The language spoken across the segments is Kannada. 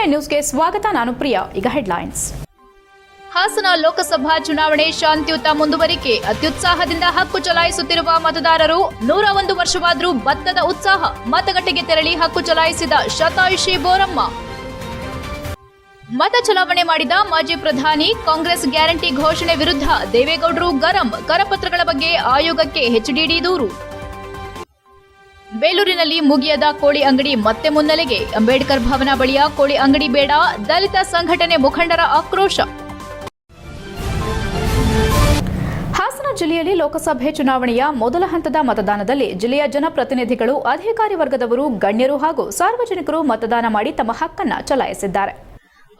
HCN ನ್ಯೂಸ್ಗೆ ಸ್ವಾಗತ. ನಾನು ಪ್ರಿಯಾ. ಈಗ ಹೆಡ್ಲೈನ್ಸ್. ಹಾಸನ ಲೋಕಸಭಾ ಚುನಾವಣೆ ಶಾಂತಿಯುತ ಮುಂದುವರಿಕೆ. ಅತ್ಯುತ್ಸಾಹದಿಂದ ಹಕ್ಕು ಚಲಾಯಿಸುತ್ತಿರುವ ಮತದಾರರು. 101 ವರ್ಷವಾದರೂ ಭತ್ತದ ಉತ್ಸಾಹ. ಮತಗಟ್ಟೆಗೆ ತೆರಳಿ ಹಕ್ಕು ಚಲಾಯಿಸಿದ ಶತಾಯುಷಿ ಬೋರಮ್ಮ. ಮತ ಚಲಾವಣೆ ಮಾಡಿದ ಮಾಜಿ ಪ್ರಧಾನಿ. ಕಾಂಗ್ರೆಸ್ ಗ್ಯಾರಂಟಿ ಘೋಷಣೆ ವಿರುದ್ಧ ದೇವೇಗೌಡರು ಗರಂ. ಕರಪತ್ರಗಳ ಬಗ್ಗೆ ಆಯೋಗಕ್ಕೆ HDD ದೂರು. ಬೇಲೂರಿನಲ್ಲಿ ಮುಗಿಯದ ಕೋಳಿ ಅಂಗಡಿ ಮತ್ತೆ ಮುನ್ನೆಲೆಗೆ. ಅಂಬೇಡ್ಕರ್ ಭವನ ಬಳಿಯ ಕೋಳಿ ಅಂಗಡಿ ಬೇಡ. ದಲಿತ ಸಂಘಟನೆ ಮುಖಂಡರ ಆಕ್ರೋಶ. ಹಾಸನ ಜಿಲ್ಲೆಯಲ್ಲಿ ಲೋಕಸಭೆ ಚುನಾವಣೆಯ ಮೊದಲ ಹಂತದ ಮತದಾನದಲ್ಲಿ ಜಿಲ್ಲೆಯ ಜನಪ್ರತಿನಿಧಿಗಳು, ಅಧಿಕಾರಿ ವರ್ಗದವರು, ಗಣ್ಯರು ಹಾಗೂ ಸಾರ್ವಜನಿಕರು ಮತದಾನ ಮಾಡಿ ತಮ್ಮ ಹಕ್ಕನ್ನು ಚಲಾಯಿಸಿದ್ದಾರೆ.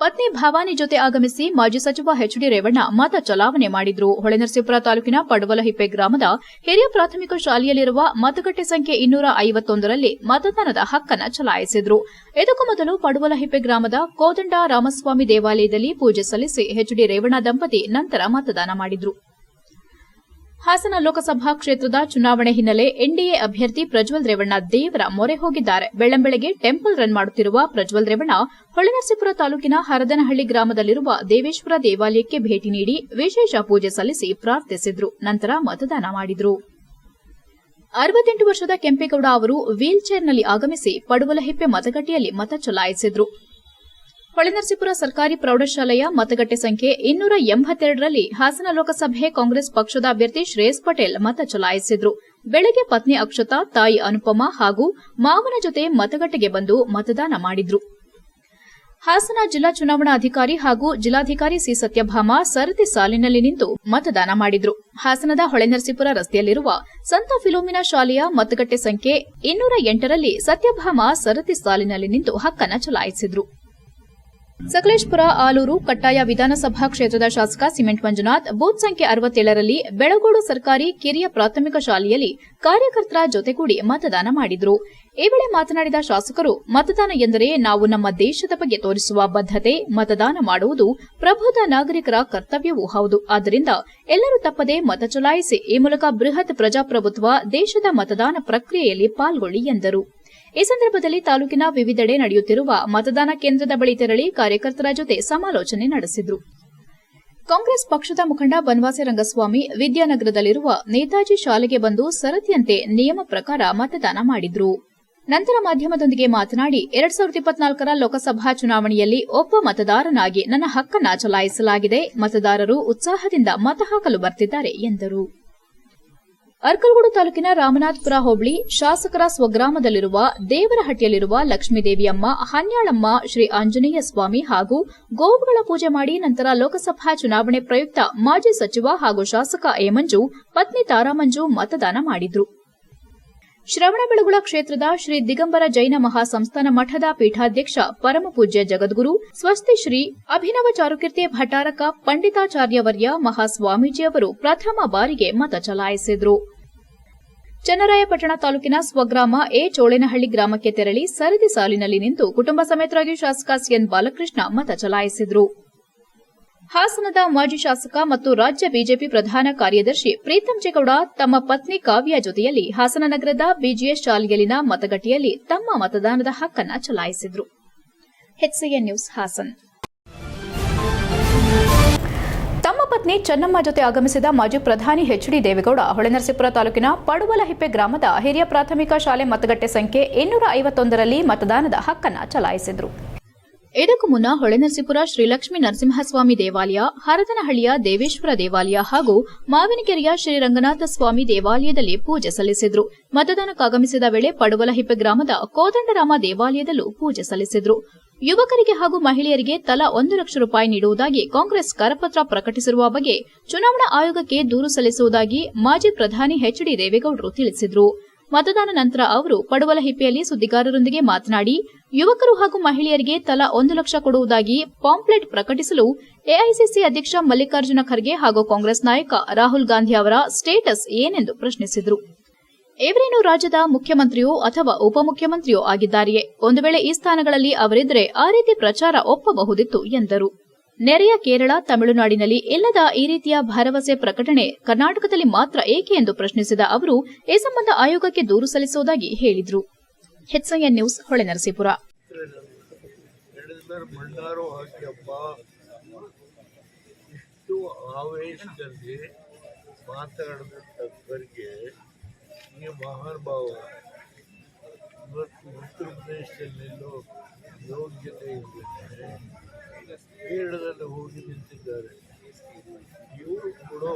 ಪತ್ನಿ ಭವಾನಿ ಜೊತೆ ಆಗಮಿಸಿ ಮಾಜಿ ಸಚಿವ HD ರೇವಣ್ಣ ಮತ ಚಲಾವಣೆ ಮಾಡಿದ್ರು. ಹೊಳೆನರಸೀಪುರ ತಾಲೂಕಿನ ಪಡುವಲಹಿಪ್ಪೆ ಗ್ರಾಮದ ಹಿರಿಯ ಪ್ರಾಥಮಿಕ ಶಾಲೆಯಲ್ಲಿರುವ ಮತಗಟ್ಟೆ ಸಂಖ್ಯೆ 251ರಲ್ಲಿ ಮತದಾನದ ಹಕ್ಕನ್ನು ಚಲಾಯಿಸಿದ್ರು. ಇದಕ್ಕೂ ಮೊದಲು ಪಡುವಲಹಿಪ್ಪೆ ಗ್ರಾಮದ ಕೋದಂಡ ರಾಮಸ್ವಾಮಿ ದೇವಾಲಯದಲ್ಲಿ ಪೂಜೆ ಸಲ್ಲಿಸಿ HD ರೇವಣ್ಣ ದಂಪತಿ ನಂತರ ಮತದಾನ ಮಾಡಿದ್ರು. ಹಾಸನ ಲೋಕಸಭಾ ಕ್ಷೇತ್ರದ ಚುನಾವಣೆ ಹಿನ್ನೆಲೆ ಎನ್ಡಿಎ ಅಭ್ಯರ್ಥಿ ಪ್ರಜ್ವಲ್ ರೇವಣ್ಣ ದೇವರ ಮೊರೆ ಹೋಗಿದ್ದಾರೆ. ಬೆಳ್ಳಂಬೆಳಗ್ಗೆ ಟೆಂಪಲ್ ರನ್ ಮಾಡುತ್ತಿರುವ ಪ್ರಜ್ವಲ್ ರೇವಣ್ಣ ಹೊಳೆನರಸೀಪುರ ತಾಲೂಕಿನ ಹರದನಹಳ್ಳಿ ಗ್ರಾಮದಲ್ಲಿರುವ ದೇವೇಶ್ವರ ದೇವಾಲಯಕ್ಕೆ ಭೇಟಿ ನೀಡಿ ವಿಶೇಷ ಪೂಜೆ ಸಲ್ಲಿಸಿ ಪ್ರಾರ್ಥಿಸಿದ್ರು. ನಂತರ ಮತದಾನ ಮಾಡಿದ್ರು. 68 ವರ್ಷದ ಕೆಂಪೇಗೌಡ ಅವರು ವೀಲ್ ಚೇರ್ನಲ್ಲಿ ಆಗಮಿಸಿ ಪಡುವಲಹಿಪ್ಪೆ ಮತಗಟ್ಟೆಯಲ್ಲಿ ಮತ ಚಲಾಯಿಸಿದ್ರು. ಹೊಳೆನರಸೀಪುರ ಸರ್ಕಾರಿ ಪ್ರೌಢಶಾಲೆಯ ಮತಗಟ್ಟೆ ಸಂಖ್ಯೆ 282ರಲ್ಲಿ ಹಾಸನ ಲೋಕಸಭೆ ಕಾಂಗ್ರೆಸ್ ಪಕ್ಷದ ಅಭ್ಯರ್ಥಿ ಶ್ರೇಯಸ್ ಪಟೇಲ್ ಮತ ಚಲಾಯಿಸಿದ್ರು. ಬೆಳಗ್ಗೆ ಪತ್ನಿ ಅಕ್ಷತಾ, ತಾಯಿ ಅನುಪಮಾ ಹಾಗೂ ಮಾವನ ಜೊತೆ ಮತಗಟ್ಟೆಗೆ ಬಂದು ಮತದಾನ ಮಾಡಿದ್ರು. ಹಾಸನ ಜಿಲ್ಲಾ ಚುನಾವಣಾ ಅಧಿಕಾರಿ ಹಾಗೂ ಜಿಲ್ಲಾಧಿಕಾರಿ ಸಿ ಸತ್ಯಭಾಮ ಸರತಿ ಸಾಲಿನಲ್ಲಿ ನಿಂತು ಮತದಾನ ಮಾಡಿದ್ರು. ಹಾಸನದ ಹೊಳೆನರಸೀಪುರ ರಸ್ತೆಯಲ್ಲಿರುವ ಸಂತ ಫಿಲೋಮಿನಾ ಶಾಲೆಯ ಮತಗಟ್ಟೆ ಸಂಖ್ಯೆ 208ರಲ್ಲಿ ಸತ್ಯಭಾಮ ಸರತಿ ಸಾಲಿನಲ್ಲಿ ನಿಂತು ಹಕ್ಕನ್ನು ಚಲಾಯಿಸಿದ್ರು. ಸಕಲೇಶಪುರ ಆಲೂರು ಕಟ್ಟಾಯ ವಿಧಾನಸಭಾ ಕ್ಷೇತ್ರದ ಶಾಸಕ ಸಿಮೆಂಟ್ ಮಂಜುನಾಥ್ ಬೂತ್ ಸಂಖ್ಯೆ 67ರಲ್ಲಿ ಬೆಳಗೋಡು ಸರ್ಕಾರಿ ಕಿರಿಯ ಪ್ರಾಥಮಿಕ ಶಾಲೆಯಲ್ಲಿ ಕಾರ್ಯಕರ್ತರ ಜೊತೆಗೂಡಿ ಮತದಾನ ಮಾಡಿದ್ರು. ಈ ವೇಳೆ ಮಾತನಾಡಿದ ಶಾಸಕರು, ಮತದಾನ ಎಂದರೆ ನಾವು ನಮ್ಮ ದೇಶದ ಬಗ್ಗೆ ತೋರಿಸುವ ಬದ್ಧತೆ. ಮತದಾನ ಮಾಡುವುದು ಪ್ರಬುದ್ಧ ನಾಗರಿಕರ ಕರ್ತವ್ಯವೂ ಹೌದು. ಆದ್ದರಿಂದ ಎಲ್ಲರೂ ತಪ್ಪದೆ ಮತ ಚಲಾಯಿಸಿ. ಈ ಮೂಲಕ ಬೃಹತ್ ಪ್ರಜಾಪ್ರಭುತ್ವ ದೇಶದ ಮತದಾನ ಪ್ರಕ್ರಿಯೆಯಲ್ಲಿ ಪಾಲ್ಗೊಳ್ಳಿ ಎಂದರು. ಈ ಸಂದರ್ಭದಲ್ಲಿ ತಾಲೂಕಿನ ವಿವಿಧೆಡೆ ನಡೆಯುತ್ತಿರುವ ಮತದಾನ ಕೇಂದ್ರದ ಬಳಿ ತೆರಳಿ ಕಾರ್ಯಕರ್ತರ ಜೊತೆ ಸಮಾಲೋಚನೆ ನಡೆಸಿದರು. ಕಾಂಗ್ರೆಸ್ ಪಕ್ಷದ ಮುಖಂಡ ಬನವಾಸಿ ರಂಗಸ್ವಾಮಿ ವಿದ್ಯಾನಗರದಲ್ಲಿರುವ ನೇತಾಜಿ ಶಾಲೆಗೆ ಬಂದು ಸರತಿಯಂತೆ ನಿಯಮ ಪ್ರಕಾರ ಮತದಾನ ಮಾಡಿದ್ರು. ನಂತರ ಮಾಧ್ಯಮದೊಂದಿಗೆ ಮಾತನಾಡಿ 2024ರ ಲೋಕಸಭಾ ಚುನಾವಣೆಯಲ್ಲಿ ಒಬ್ಬ ಮತದಾರನಾಗಿ ನನ್ನ ಹಕ್ಕನ್ನು ಚಲಾಯಿಸಲಾಗಿದೆ. ಮತದಾರರು ಉತ್ಸಾಹದಿಂದ ಮತ ಹಾಕಲು ಬರ್ತಿದ್ದಾರೆ ಎಂದರು. ಅರ್ಕಲಗೂಡು ತಾಲೂಕಿನ ರಾಮನಾಥಪುರ ಹೋಬಳಿ ಶಾಸಕರ ಸ್ವಗ್ರಾಮದಲ್ಲಿರುವ ದೇವರಹಟ್ಟಿಯಲ್ಲಿರುವ ಲಕ್ಷ್ಮೀದೇವಿಯಮ್ಮ, ಹನ್ಯಾಳಮ್ಮ, ಶ್ರೀ ಆಂಜನೇಯ ಸ್ವಾಮಿ ಹಾಗೂ ಗೋವುಗಳ ಪೂಜೆ ಮಾಡಿ ನಂತರ ಲೋಕಸಭಾ ಚುನಾವಣೆ ಪ್ರಯುಕ್ತ ಮಾಜಿ ಸಚಿವ ಹಾಗೂ ಶಾಸಕ ಎ ಮಂಜು, ಪತ್ನಿ ತಾರಾಮಂಜು ಮತದಾನ ಮಾಡಿದ್ರು. ಶ್ರವಣಬೆಳಗೊಳ ಕ್ಷೇತ್ರದ ಶ್ರೀ ದಿಗಂಬರ ಜೈನ ಮಹಾಸಂಸ್ಥಾನ ಮಠದ ಪೀಠಾಧ್ಯಕ್ಷ ಪರಮಪೂಜ್ಯ ಜಗದ್ಗುರು ಸ್ವಸ್ತಿ ಶ್ರೀ ಅಭಿನವ ಚಾರುಕೀರ್ತಿ ಭಟ್ಟಾರಕ ಪಂಡಿತಾಚಾರ್ಯವರ್ಯ ಮಹಾಸ್ವಾಮೀಜಿಯವರು ಪ್ರಥಮ ಬಾರಿಗೆ ಮತ ಚಲಾಯಿಸಿದರು. ಚನ್ನರಾಯಪಟ್ಟಣ ತಾಲೂಕಿನ ಸ್ವಗ್ರಾಮ ಎ ಚೋಳೇನಹಳ್ಳಿ ಗ್ರಾಮಕ್ಕೆ ತೆರಳಿ ಸರದಿ ಸಾಲಿನಲ್ಲಿ ನಿಂತು ಕುಟುಂಬ ಸಮೇತರಾಗಿ ಶಾಸಕ ಸಿಎನ್ ಬಾಲಕೃಷ್ಣ ಮತ ಚಲಾಯಿಸಿದರು. ಹಾಸನದ ಮಾಜಿ ಶಾಸಕ ಮತ್ತು ರಾಜ್ಯ ಬಿಜೆಪಿ ಪ್ರಧಾನ ಕಾರ್ಯದರ್ಶಿ ಪ್ರೀತಂ ಜೇಗೌಡ ತಮ್ಮ ಪತ್ನಿ ಕಾವ್ಯ ಜೊತೆಯಲ್ಲಿ ಹಾಸನ ನಗರದ ಬಿಜಿಎಸ್ ಶಾಲೆಯಲ್ಲಿನ ಮತಗಟ್ಟೆಯಲ್ಲಿ ತಮ್ಮ ಮತದಾನದ ಹಕ್ಕನ್ನು ಚಲಾಯಿಸಿದರು. HCN news Hassan. ತಮ್ಮ ಪತ್ನಿ ಚೆನ್ನಮ್ಮ ಜೊತೆ ಆಗಮಿಸಿದ ಮಾಜಿ ಪ್ರಧಾನಿ HD ದೇವೇಗೌಡ ಹೊಳೆನರಸೀಪುರ ತಾಲೂಕಿನ ಪಡುವಲಹಿಪ್ಪೆ ಗ್ರಾಮದ ಹಿರಿಯ ಪ್ರಾಥಮಿಕ ಶಾಲೆ ಮತಗಟ್ಟೆ ಸಂಖ್ಯೆ 251ರಲ್ಲಿ ಮತದಾನದ ಹಕ್ಕನ್ನು ಚಲಾಯಿಸಿದರು. ಇದಕ್ಕೂ ಮುನ್ನ ಹೊಳೆನರಸೀಪುರ ಶ್ರೀಲಕ್ಷ್ಮೀ ನರಸಿಂಹಸ್ವಾಮಿ ದೇವಾಲಯ, ಹರದನಹಳ್ಳಿಯ ದೇವೇಶ್ವರ ದೇವಾಲಯ ಹಾಗೂ ಮಾವಿನಕೆರೆಯ ಶ್ರೀರಂಗನಾಥ ಸ್ವಾಮಿ ದೇವಾಲಯದಲ್ಲಿ ಪೂಜೆ ಸಲ್ಲಿಸಿದ್ರು. ಮತದಾನಕ್ಕಾಗಮಿಸಿದ ವೇಳೆ ಪಡುವಲಹಿಪ್ಪೆ ಗ್ರಾಮದ ಕೋದಂಡರಾಮ ದೇವಾಲಯದಲ್ಲೂ ಪೂಜೆ ಸಲ್ಲಿಸಿದ್ರು. ಯುವಕರಿಗೆ ಹಾಗೂ ಮಹಿಳೆಯರಿಗೆ ತಲಾ 1 ಲಕ್ಷ ರೂಪಾಯಿ ನೀಡುವುದಾಗಿ ಕಾಂಗ್ರೆಸ್ ಕರಪತ್ರ ಪ್ರಕಟಿಸಿರುವ ಬಗ್ಗೆ ಚುನಾವಣಾ ಆಯೋಗಕ್ಕೆ ದೂರು ಸಲ್ಲಿಸುವುದಾಗಿ ಮಾಜಿ ಪ್ರಧಾನಿ HD ದೇವೇಗೌಡರು ತಿಳಿಸಿದರು. ಮತದಾನ ನಂತರ ಅವರು ಪಡುವಲಹಿಪ್ಪೆಯಲ್ಲಿ ಸುದ್ದಿಗಾರರೊಂದಿಗೆ ಮಾತನಾಡಿ, ಯುವಕರು ಹಾಗೂ ಮಹಿಳೆಯರಿಗೆ ತಲಾ 1 ಲಕ್ಷ ಕೊಡುವುದಾಗಿ ಪಾಂಪ್ಲೆಟ್ ಪ್ರಕಟಿಸಲು ಎಐಸಿಸಿ ಅಧ್ಯಕ್ಷ ಮಲ್ಲಿಕಾರ್ಜುನ ಖರ್ಗೆ ಹಾಗೂ ಕಾಂಗ್ರೆಸ್ ನಾಯಕ ರಾಹುಲ್ ಗಾಂಧಿ ಅವರ ಸ್ಟೇಟಸ್ ಏನೆಂದು ಪ್ರಶ್ನಿಸಿದರು. ಇವರೇನು ರಾಜ್ಯದ ಮುಖ್ಯಮಂತ್ರಿಯೋ ಅಥವಾ ಉಪಮುಖ್ಯಮಂತ್ರಿಯೋ ಆಗಿದ್ದಾರೆಯೇ? ಒಂದು ವೇಳೆ ಈ ಸ್ಥಾನಗಳಲ್ಲಿ ಅವರಿದ್ದರೆ ಆ ರೀತಿ ಪ್ರಚಾರ ಒಪ್ಪಬಹುದಿತ್ತು ಎಂದರು. ನೆರೆಯ ಕೇರಳ, ತಮಿಳುನಾಡಿನಲ್ಲಿ ಇಲ್ಲದ ಈ ರೀತಿಯ ಭರವಸೆ ಪ್ರಕಟಣೆ ಕರ್ನಾಟಕದಲ್ಲಿ ಮಾತ್ರ ಏಕೆ ಎಂದು ಪ್ರಶ್ನಿಸಿದ ಅವರು ಈ ಸಂಬಂಧ ಆಯೋಗಕ್ಕೆ ದೂರು ಸಲ್ಲಿಸುವುದಾಗಿ ಹೇಳಿದರು. HCN news Holenarasipura. ಸರ್ ಮಣ್ಣಾರು ಹಾಕ್ಯಪ್ಪ ಇಷ್ಟು ಆವೇಶದಲ್ಲಿ ಮಾತಾಡಿದ ತಕ್ಕರಿಗೆ ಈ ಮಹಾನುಭಾವ ಇವತ್ತು ಉತ್ತರ ಪ್ರದೇಶದಲ್ಲೆಲ್ಲೋ ಯೋಗ್ಯತೆ ಇಲ್ಲದೆ ಕೇರಳದಲ್ಲಿ ಹೋಗಿ ನಿಂತಿದ್ದಾರೆ. ಇವರು ಕೊಡೋ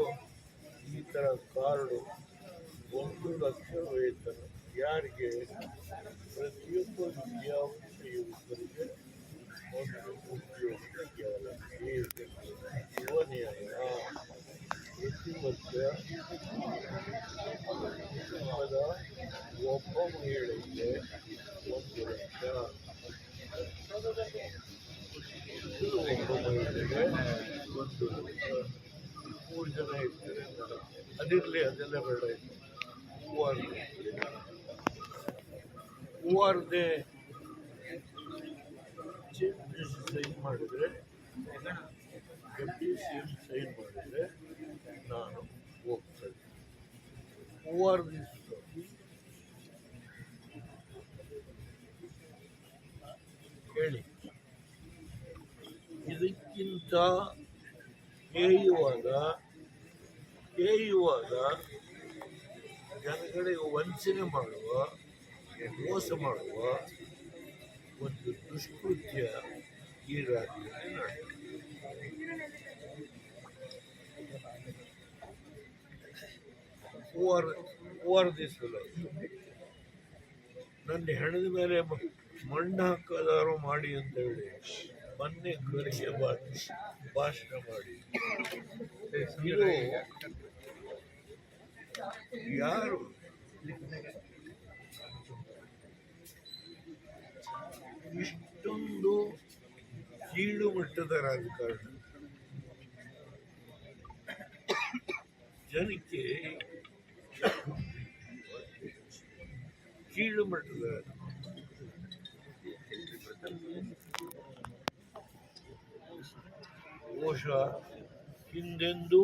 ಈ ಥರ ಕಾರ್ಡು 1 ಲಕ್ಷ ವೇತನ ಯಾರಿಗೆ? ಪ್ರತಿಯೊಬ್ಬ ವಿದ್ಯಾರ್ಥಿ ಯುವಕರಿಗೆ ಒಂದು ಉದ್ಯೋಗ ಗ್ಯಾರಂಟಿ ಯುವನಿಯಮ ಪ್ರತಿ ವರ್ಷ ಕುಟುಂಬದ ಒಬ್ಬ ಮಹಿಳೆಗೆ 1 ಲಕ್ಷ, ಒಬ್ಬ ಮಹಿಳೆಗೆ 1 ಲಕ್ಷ. 3 ಜನ ಇರ್ತಾರೆ. ಅದಿರಲಿ, ಅದೆಲ್ಲ ಬೇಡ. ಹೂವಾರದೆ ಚೀಫ್ ಮಿನಿಸ್ಟರ್ ಸೈನ್ ಮಾಡಿದರೆ, ಡೆಪ್ಯೂಟಿ ಸಿಎಂ ಸೈನ್ ಮಾಡಿದರೆ ನಾನು ಹೋಗ್ತೇನೆ. ಹೂವಾರದಿ ಹೇಳಿ. ಇದಕ್ಕಿಂತ ಹೇಯುವಾಗ ಜನಗಳಿಗೆ ವಂಚನೆ ಮಾಡುವ, ಮೋಸ ಮಾಡುವ ಒಂದು ದುಷ್ಕೃತ್ಯ ಈ ರಾಜ್ಯದಲ್ಲಿ ನಡೆದಿದೆ. ಹೂವಾರದಿಸಲು ನನ್ನ ಹೆಣದ ಮೇಲೆ ಮಣ್ಣು ಹಾಕೋದಾರು ಮಾಡಿ ಅಂತ ಹೇಳಿ ಮೊನ್ನೆ ಖರ್ಗೆ ಭಾಷಣ ಮಾಡಿ, ಇದು ಯಾರು ಇಷ್ಟೊಂದು ಕೀಳು ಮಟ್ಟದ ರಾಜಕಾರಣ? ಜನಕ್ಕೆ ಕೀಳು ಮಟ್ಟದ ಬಹುಶಃ ಹಿಂದೆಂದೂ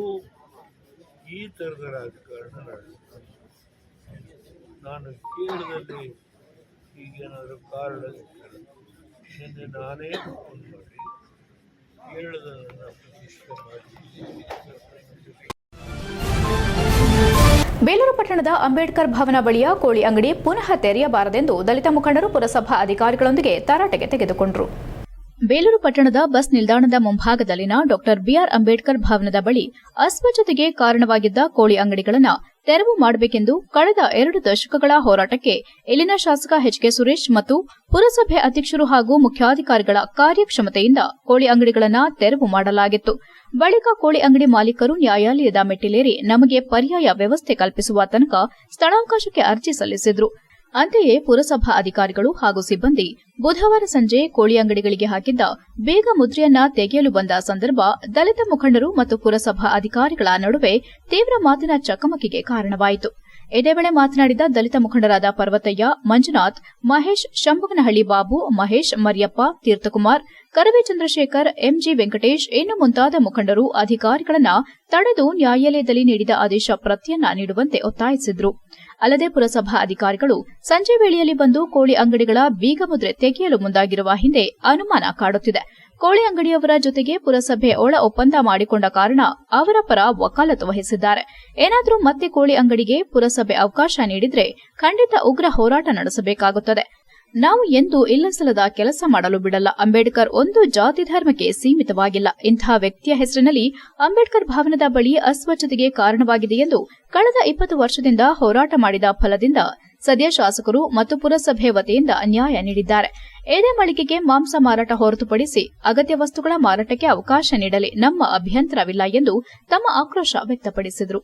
ಈ ಥರದ ರಾಜಕಾರಣ ನಡೆಯುತ್ತೆ. ನಾನು ಕೇರಳದಲ್ಲಿ ಈಗೇನಾದರೂ ಕಾರಣ ನಿನ್ನೆ ನಾನೇ ಫೋನ್ ಮಾಡಿ ಕೇರಳದ ನನ್ನ ಪ್ರತಿಷ್ಠೆ ಮಾಡಿ. ಬೇಲೂರು ಪಟ್ಟಣದ ಅಂಬೇಡ್ಕರ್ ಭವನ ಬಳಿಯ ಕೋಳಿ ಅಂಗಡಿ ಪುನಃ ತೆರೆಯಬಾರದೆಂದು ದಲಿತ ಮುಖಂಡರು ಪುರಸಭಾ ಅಧಿಕಾರಿಗಳೊಂದಿಗೆ ತರಾಟೆಗೆ ತೆಗೆದುಕೊಂಡರು. ಬೇಲೂರು ಪಟ್ಟಣದ ಬಸ್ ನಿಲ್ದಾಣದ ಮುಂಭಾಗದಲ್ಲಿನ ಡಾ ಬಿಆರ್ ಅಂಬೇಡ್ಕರ್ ಭವನದ ಬಳಿ ಅಸ್ವಚ್ಛತೆಗೆ ಕಾರಣವಾಗಿದ್ದ ಕೋಳಿ ಅಂಗಡಿಗಳನ್ನು ತೆರವು ಮಾಡಬೇಕೆಂದು ಕಳೆದ 2 ದಶಕಗಳ ಹೋರಾಟಕ್ಕೆ ಇಲ್ಲಿನ ಶಾಸಕ ಎಚ್ಕೆ ಸುರೇಶ್ ಮತ್ತು ಪುರಸಭೆ ಅಧ್ಯಕ್ಷರು ಹಾಗೂ ಮುಖ್ಯಾಧಿಕಾರಿಗಳ ಕಾರ್ಯಕ್ಷಮತೆಯಿಂದ ಕೋಳಿ ಅಂಗಡಿಗಳನ್ನು ತೆರವು ಮಾಡಲಾಗಿತ್ತು. ಬಳಿಕ ಕೋಳಿ ಅಂಗಡಿ ಮಾಲೀಕರು ನ್ಯಾಯಾಲಯದ ಮೆಟ್ಟಿಲೇರಿ ನಮಗೆ ಪರ್ಯಾಯ ವ್ಯವಸ್ಥೆ ಕಲ್ಪಿಸುವ ತನಕ ಸ್ಥಳಾವಕಾಶಕ್ಕೆ ಅರ್ಜಿ ಸಲ್ಲಿಸಿದ್ರು. ಅಂತೆಯೇ ಪುರಸಭಾ ಅಧಿಕಾರಿಗಳು ಹಾಗೂ ಸಿಬ್ಬಂದಿ ಬುಧವಾರ ಸಂಜೆ ಕೋಳಿ ಅಂಗಡಿಗಳಿಗೆ ಹಾಕಿದ್ದ ಬೇಗ ಮುದ್ರೆಯನ್ನ ತೆಗೆಯಲು ಬಂದ ಸಂದರ್ಭ ದಲಿತ ಮುಖಂಡರು ಮತ್ತು ಪುರಸಭಾ ಅಧಿಕಾರಿಗಳ ನಡುವೆ ತೀವ್ರ ಮಾತಿನ ಚಕಮಕಿಗೆ ಕಾರಣವಾಯಿತು. ಇದೇ ವೇಳೆ ಮಾತನಾಡಿದ ದಲಿತ ಮುಖಂಡರಾದ ಪರ್ವತಯ್ಯ, ಮಂಜುನಾಥ್, ಮಹೇಶ್, ಶಂಭುಗನಹಳ್ಳಿ ಬಾಬು, ಮಹೇಶ್, ಮರಿಯಪ್ಪ, ತೀರ್ಥಕುಮಾರ್, ಕರವೇ ಚಂದ್ರಶೇಖರ್, ಎಂಜಿ ವೆಂಕಟೇಶ್ ಇನ್ನು ಮುಂತಾದ ಮುಖಂಡರು ಅಧಿಕಾರಿಗಳನ್ನು ತಡೆದು ನ್ಯಾಯಾಲಯದಲ್ಲಿ ನೀಡಿದ ಆದೇಶ ಪ್ರತಿಯನ್ನ ನೀಡುವಂತೆ ಒತ್ತಾಯಿಸಿದ್ರು. ಅಲ್ಲದೆ ಪುರಸಭಾ ಅಧಿಕಾರಿಗಳು ಸಂಜೆ ವೇಳೆಯಲ್ಲಿ ಬಂದು ಕೋಳಿ ಅಂಗಡಿಗಳ ಬೀಗ ಮುದ್ರೆ ತೆಗೆಯಲು ಮುಂದಾಗಿರುವ ಹಿಂದೆ ಅನುಮಾನ ಕಾಡುತ್ತಿದೆ. ಕೋಳಿ ಅಂಗಡಿಯವರ ಜೊತೆಗೆ ಪುರಸಭೆ ಒಳ ಒಪ್ಪಂದ ಮಾಡಿಕೊಂಡ ಕಾರಣ ಅವರ ಪರ ವಕಾಲತ್ತು ವಹಿಸಿದ್ದಾರೆ. ಏನಾದರೂ ಮತ್ತೆ ಕೋಳಿ ಅಂಗಡಿಗೆ ಪುರಸಭೆ ಅವಕಾಶ ನೀಡಿದ್ರೆ ಖಂಡಿತ ಉಗ್ರ ಹೋರಾಟ ನಡೆಸಬೇಕಾಗುತ್ತದೆ. ನಾವು ಎಂದೂ ಇಲ್ಲಸಲ್ಲದ ಕೆಲಸ ಮಾಡಲು ಬಿಡಲ್ಲ. ಅಂಬೇಡ್ಕರ್ ಒಂದು ಜಾತಿ ಧರ್ಮಕ್ಕೆ ಸೀಮಿತವಾಗಿಲ್ಲ. ಇಂತಹ ವ್ಯಕ್ತಿಯ ಹೆಸರಿನಲ್ಲಿ ಅಂಬೇಡ್ಕರ್ ಭವನದ ಬಳಿ ಅಸ್ವಚ್ಛತೆಗೆ ಕಾರಣವಾಗಿದೆ ಎಂದು ಕಳೆದ 20 ವರ್ಷದಿಂದ ಹೋರಾಟ ಮಾಡಿದ ಫಲದಿಂದ ಸದ್ಯ ಶಾಸಕರು ಮತ್ತು ಪುರಸಭೆ ವತಿಯಿಂದ ನ್ಯಾಯ ನೀಡಿದ್ದಾರೆ. ಎದೆ ಮಳಿಗೆಗೆ ಮಾಂಸ ಮಾರಾಟ ಹೊರತುಪಡಿಸಿ ಅಗತ್ಯ ವಸ್ತುಗಳ ಮಾರಾಟಕ್ಕೆ ಅವಕಾಶ ನೀಡಲಿ ನಮ್ಮ ಅಭ್ಯಂತರವಿಲ್ಲ ಎಂದು ತಮ್ಮ ಆಕ್ರೋಶ ವ್ಯಕ್ತಪಡಿಸಿದರು.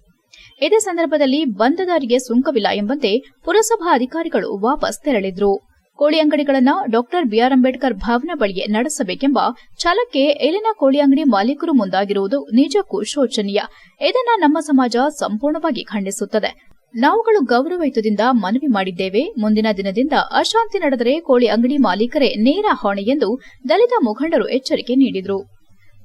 ಇದೇ ಸಂದರ್ಭದಲ್ಲಿ ಬಂದದಾರಿಗೆ ಸುಂಕವಿಲ್ಲ ಎಂಬಂತೆ ಪುರಸಭಾ ಅಧಿಕಾರಿಗಳು ವಾಪಸ್ ತೆರಳಿದ್ರು. ಕೋಳಿ ಅಂಗಡಿಗಳನ್ನು ಡಾ ಬಿಆರ್ ಅಂಬೇಡ್ಕರ್ ಭವನ ಬಳಿಗೆ ನಡೆಸಬೇಕೆಂಬ ಛಲಕ್ಕೆ ಇಲ್ಲಿನ ಕೋಳಿ ಅಂಗಡಿ ಮಾಲೀಕರು ಮುಂದಾಗಿರುವುದು ನಿಜಕ್ಕೂ ಶೋಚನೀಯ. ಇದನ್ನು ನಮ್ಮ ಸಮಾಜ ಸಂಪೂರ್ಣವಾಗಿ ಖಂಡಿಸುತ್ತದೆ. ನಾವುಗಳು ಗೌರವಯುತದಿಂದ ಮನವಿ ಮಾಡಿದ್ದೇವೆ. ಮುಂದಿನ ದಿನದಿಂದ ಅಶಾಂತಿ ನಡೆದರೆ ಕೋಳಿ ಅಂಗಡಿ ಮಾಲೀಕರೇ ನೇರ ಹೊಣೆ ಎಂದು ದಲಿತ ಮುಖಂಡರು ಎಚ್ಚರಿಕೆ ನೀಡಿದರು.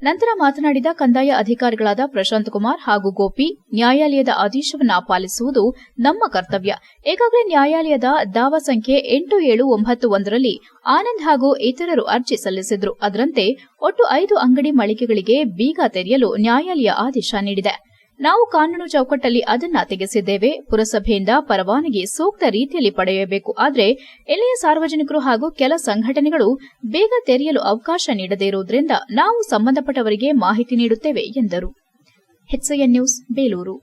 ನಂತರ ಮಾತನಾಡಿದ ಕಂದಾಯ ಅಧಿಕಾರಿಗಳಾದ ಪ್ರಶಾಂತ್ ಕುಮಾರ್ ಹಾಗೂ ಗೋಪಿ, ನ್ಯಾಯಾಲಯದ ಆದೇಶವನ್ನ ಪಾಲಿಸುವುದು ನಮ್ಮ ಕರ್ತವ್ಯ. ಈಗಾಗಲೇ ನ್ಯಾಯಾಲಯದ ದಾವಾ ಸಂಖ್ಯೆ 8791ರಲ್ಲಿ ಆನಂದ್ ಹಾಗೂ ಇತರರು ಅರ್ಜಿ ಸಲ್ಲಿಸಿದ್ರು. ಅದರಂತೆ ಒಟ್ಟು 5 ಅಂಗಡಿ ಮಳಿಗೆಗಳಿಗೆ ಬೀಗ ತೆರೆಯಲು ನ್ಯಾಯಾಲಯ ಆದೇಶ ನೀಡಿದೆ. ನಾವು ಕಾನೂನು ಚೌಕಟ್ಟಲ್ಲಿ ಅದನ್ನ ತೆಗೆಸಿದ್ದೇವೆ. ಪುರಸಭೆಯಿಂದ ಪರವಾನಗಿ ಸೂಕ್ತ ರೀತಿಯಲ್ಲಿ ಪಡೆಯಬೇಕು. ಆದರೆ ಇಲ್ಲಿಯ ಸಾರ್ವಜನಿಕರು ಹಾಗೂ ಕೆಲ ಸಂಘಟನೆಗಳು ಬೇಗ ತೆರೆಯಲು ಅವಕಾಶ ನೀಡದೇ ಇರುವುದರಿಂದ ನಾವು ಸಂಬಂಧಪಟ್ಟವರಿಗೆ ಮಾಹಿತಿ ನೀಡುತ್ತೇವೆ ಎಂದರು. HCN news, Belur.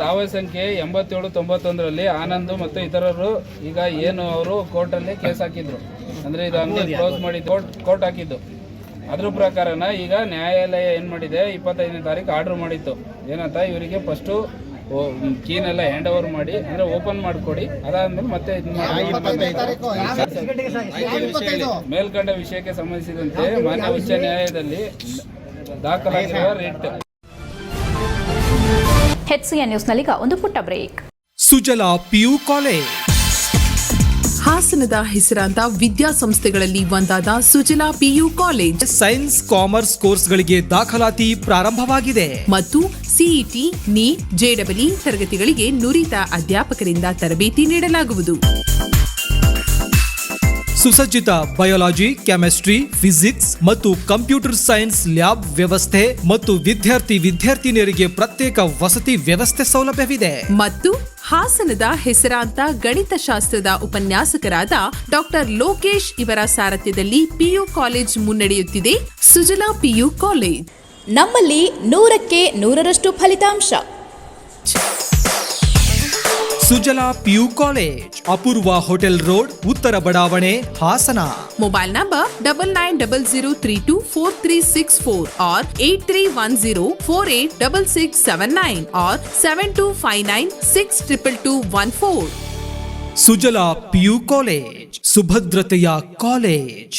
ದಾವೆ ಸಂಖ್ಯೆ 8791ರಲ್ಲಿ ಆನಂದ್ ಮತ್ತು ಇತರರು ಈಗ ಏನು ಅವರು ಕೋರ್ಟಲ್ಲಿ ಕೇಸ್ ಹಾಕಿದ್ರು, ಅಂದ್ರೆ ಇದು ಅಂಗಡಿ ಕ್ಲೋಸ್ ಮಾಡಿ ಕೋರ್ಟ್ ಹಾಕಿದ್ದು. ಅದ್ರ ಪ್ರಕಾರನ ಈಗ ನ್ಯಾಯಾಲಯ ಏನ್ ಮಾಡಿದೆ, 25ನೇ ತಾರೀಕು ಆರ್ಡರ್ ಮಾಡಿತ್ತು. ಏನಂತ ಇವರಿಗೆ ಫಸ್ಟ್ ಕೀನೆಲ್ಲ ಹ್ಯಾಂಡ್ ಓವರ್ ಮಾಡಿ, ಅಂದ್ರೆ ಓಪನ್ ಮಾಡಿಕೊಡಿ, ಅದಾದ್ಮೇಲೆ ಮತ್ತೆ ಮೇಲ್ಕಂಡ ವಿಷಯಕ್ಕೆ ಸಂಬಂಧಿಸಿದಂತೆ ಮಾನ್ಯ ಉಚ್ಚ ನ್ಯಾಯಾಲಯದಲ್ಲಿ ದಾಖಲಾಗಿರುವ ರಿಟ್. HCN ನ್ಯೂಸ್ನಲ್ಲೀಗ ಒಂದು ಪುಟ್ಟ ಬ್ರೇಕ್. ಸುಜಲಾ PU ಕಾಲೇಜ್ ಹಾಸನದ ಹೆಸರಾಂತ ವಿದ್ಯಾಸಂಸ್ಥೆಗಳಲ್ಲಿ ಒಂದಾದ Sujala PU college science, commerce ಕೋರ್ಸ್ಗಳಿಗೆ ದಾಖಲಾತಿ ಪ್ರಾರಂಭವಾಗಿದೆ ಮತ್ತು CET, NEET, JEE ತರಗತಿಗಳಿಗೆ ನುರಿತ ಅಧ್ಯಾಪಕರಿಂದ ತರಬೇತಿ ನೀಡಲಾಗುವುದು. ಸುಸಜ್ಜಿತ ಬಯಾಲಜಿ, ಕೆಮಿಸ್ಟ್ರಿ, ಫಿಸಿಕ್ಸ್ ಮತ್ತು ಕಂಪ್ಯೂಟರ್ ಸೈನ್ಸ್ ಲ್ಯಾಬ್ ವ್ಯವಸ್ಥೆ ಮತ್ತು ವಿದ್ಯಾರ್ಥಿನಿಯರಿಗೆ ಪ್ರತ್ಯೇಕ ವಸತಿ ವ್ಯವಸ್ಥೆ ಸೌಲಭ್ಯವಿದೆ. ಮತ್ತು ಹಾಸನದ ಹೆಸರಾಂತ ಗಣಿತಶಾಸ್ತ್ರದ ಉಪನ್ಯಾಸಕರಾದ ಡಾಕ್ಟರ್ ಲೋಕೇಶ್ ಇವರ ಸಾರಥ್ಯದಲ್ಲಿ PU ಕಾಲೇಜ್ ಮುನ್ನಡೆಯುತ್ತಿದೆ. ಸುಜಲಾ PU ಕಾಲೇಜ್, ನಮ್ಮಲ್ಲಿ 100ಕ್ಕೆ 100ರಷ್ಟು ಫಲಿತಾಂಶ. Sujala PU college, Apoorva hotel road, ಉತ್ತರ ಬಡಾವಣೆ, Hassan. Mobile number 9900324364 or 8310486679 or 7259622214. Sujala PU college, ಸುಭದ್ರತೆಯ ಕಾಲೇಜ್.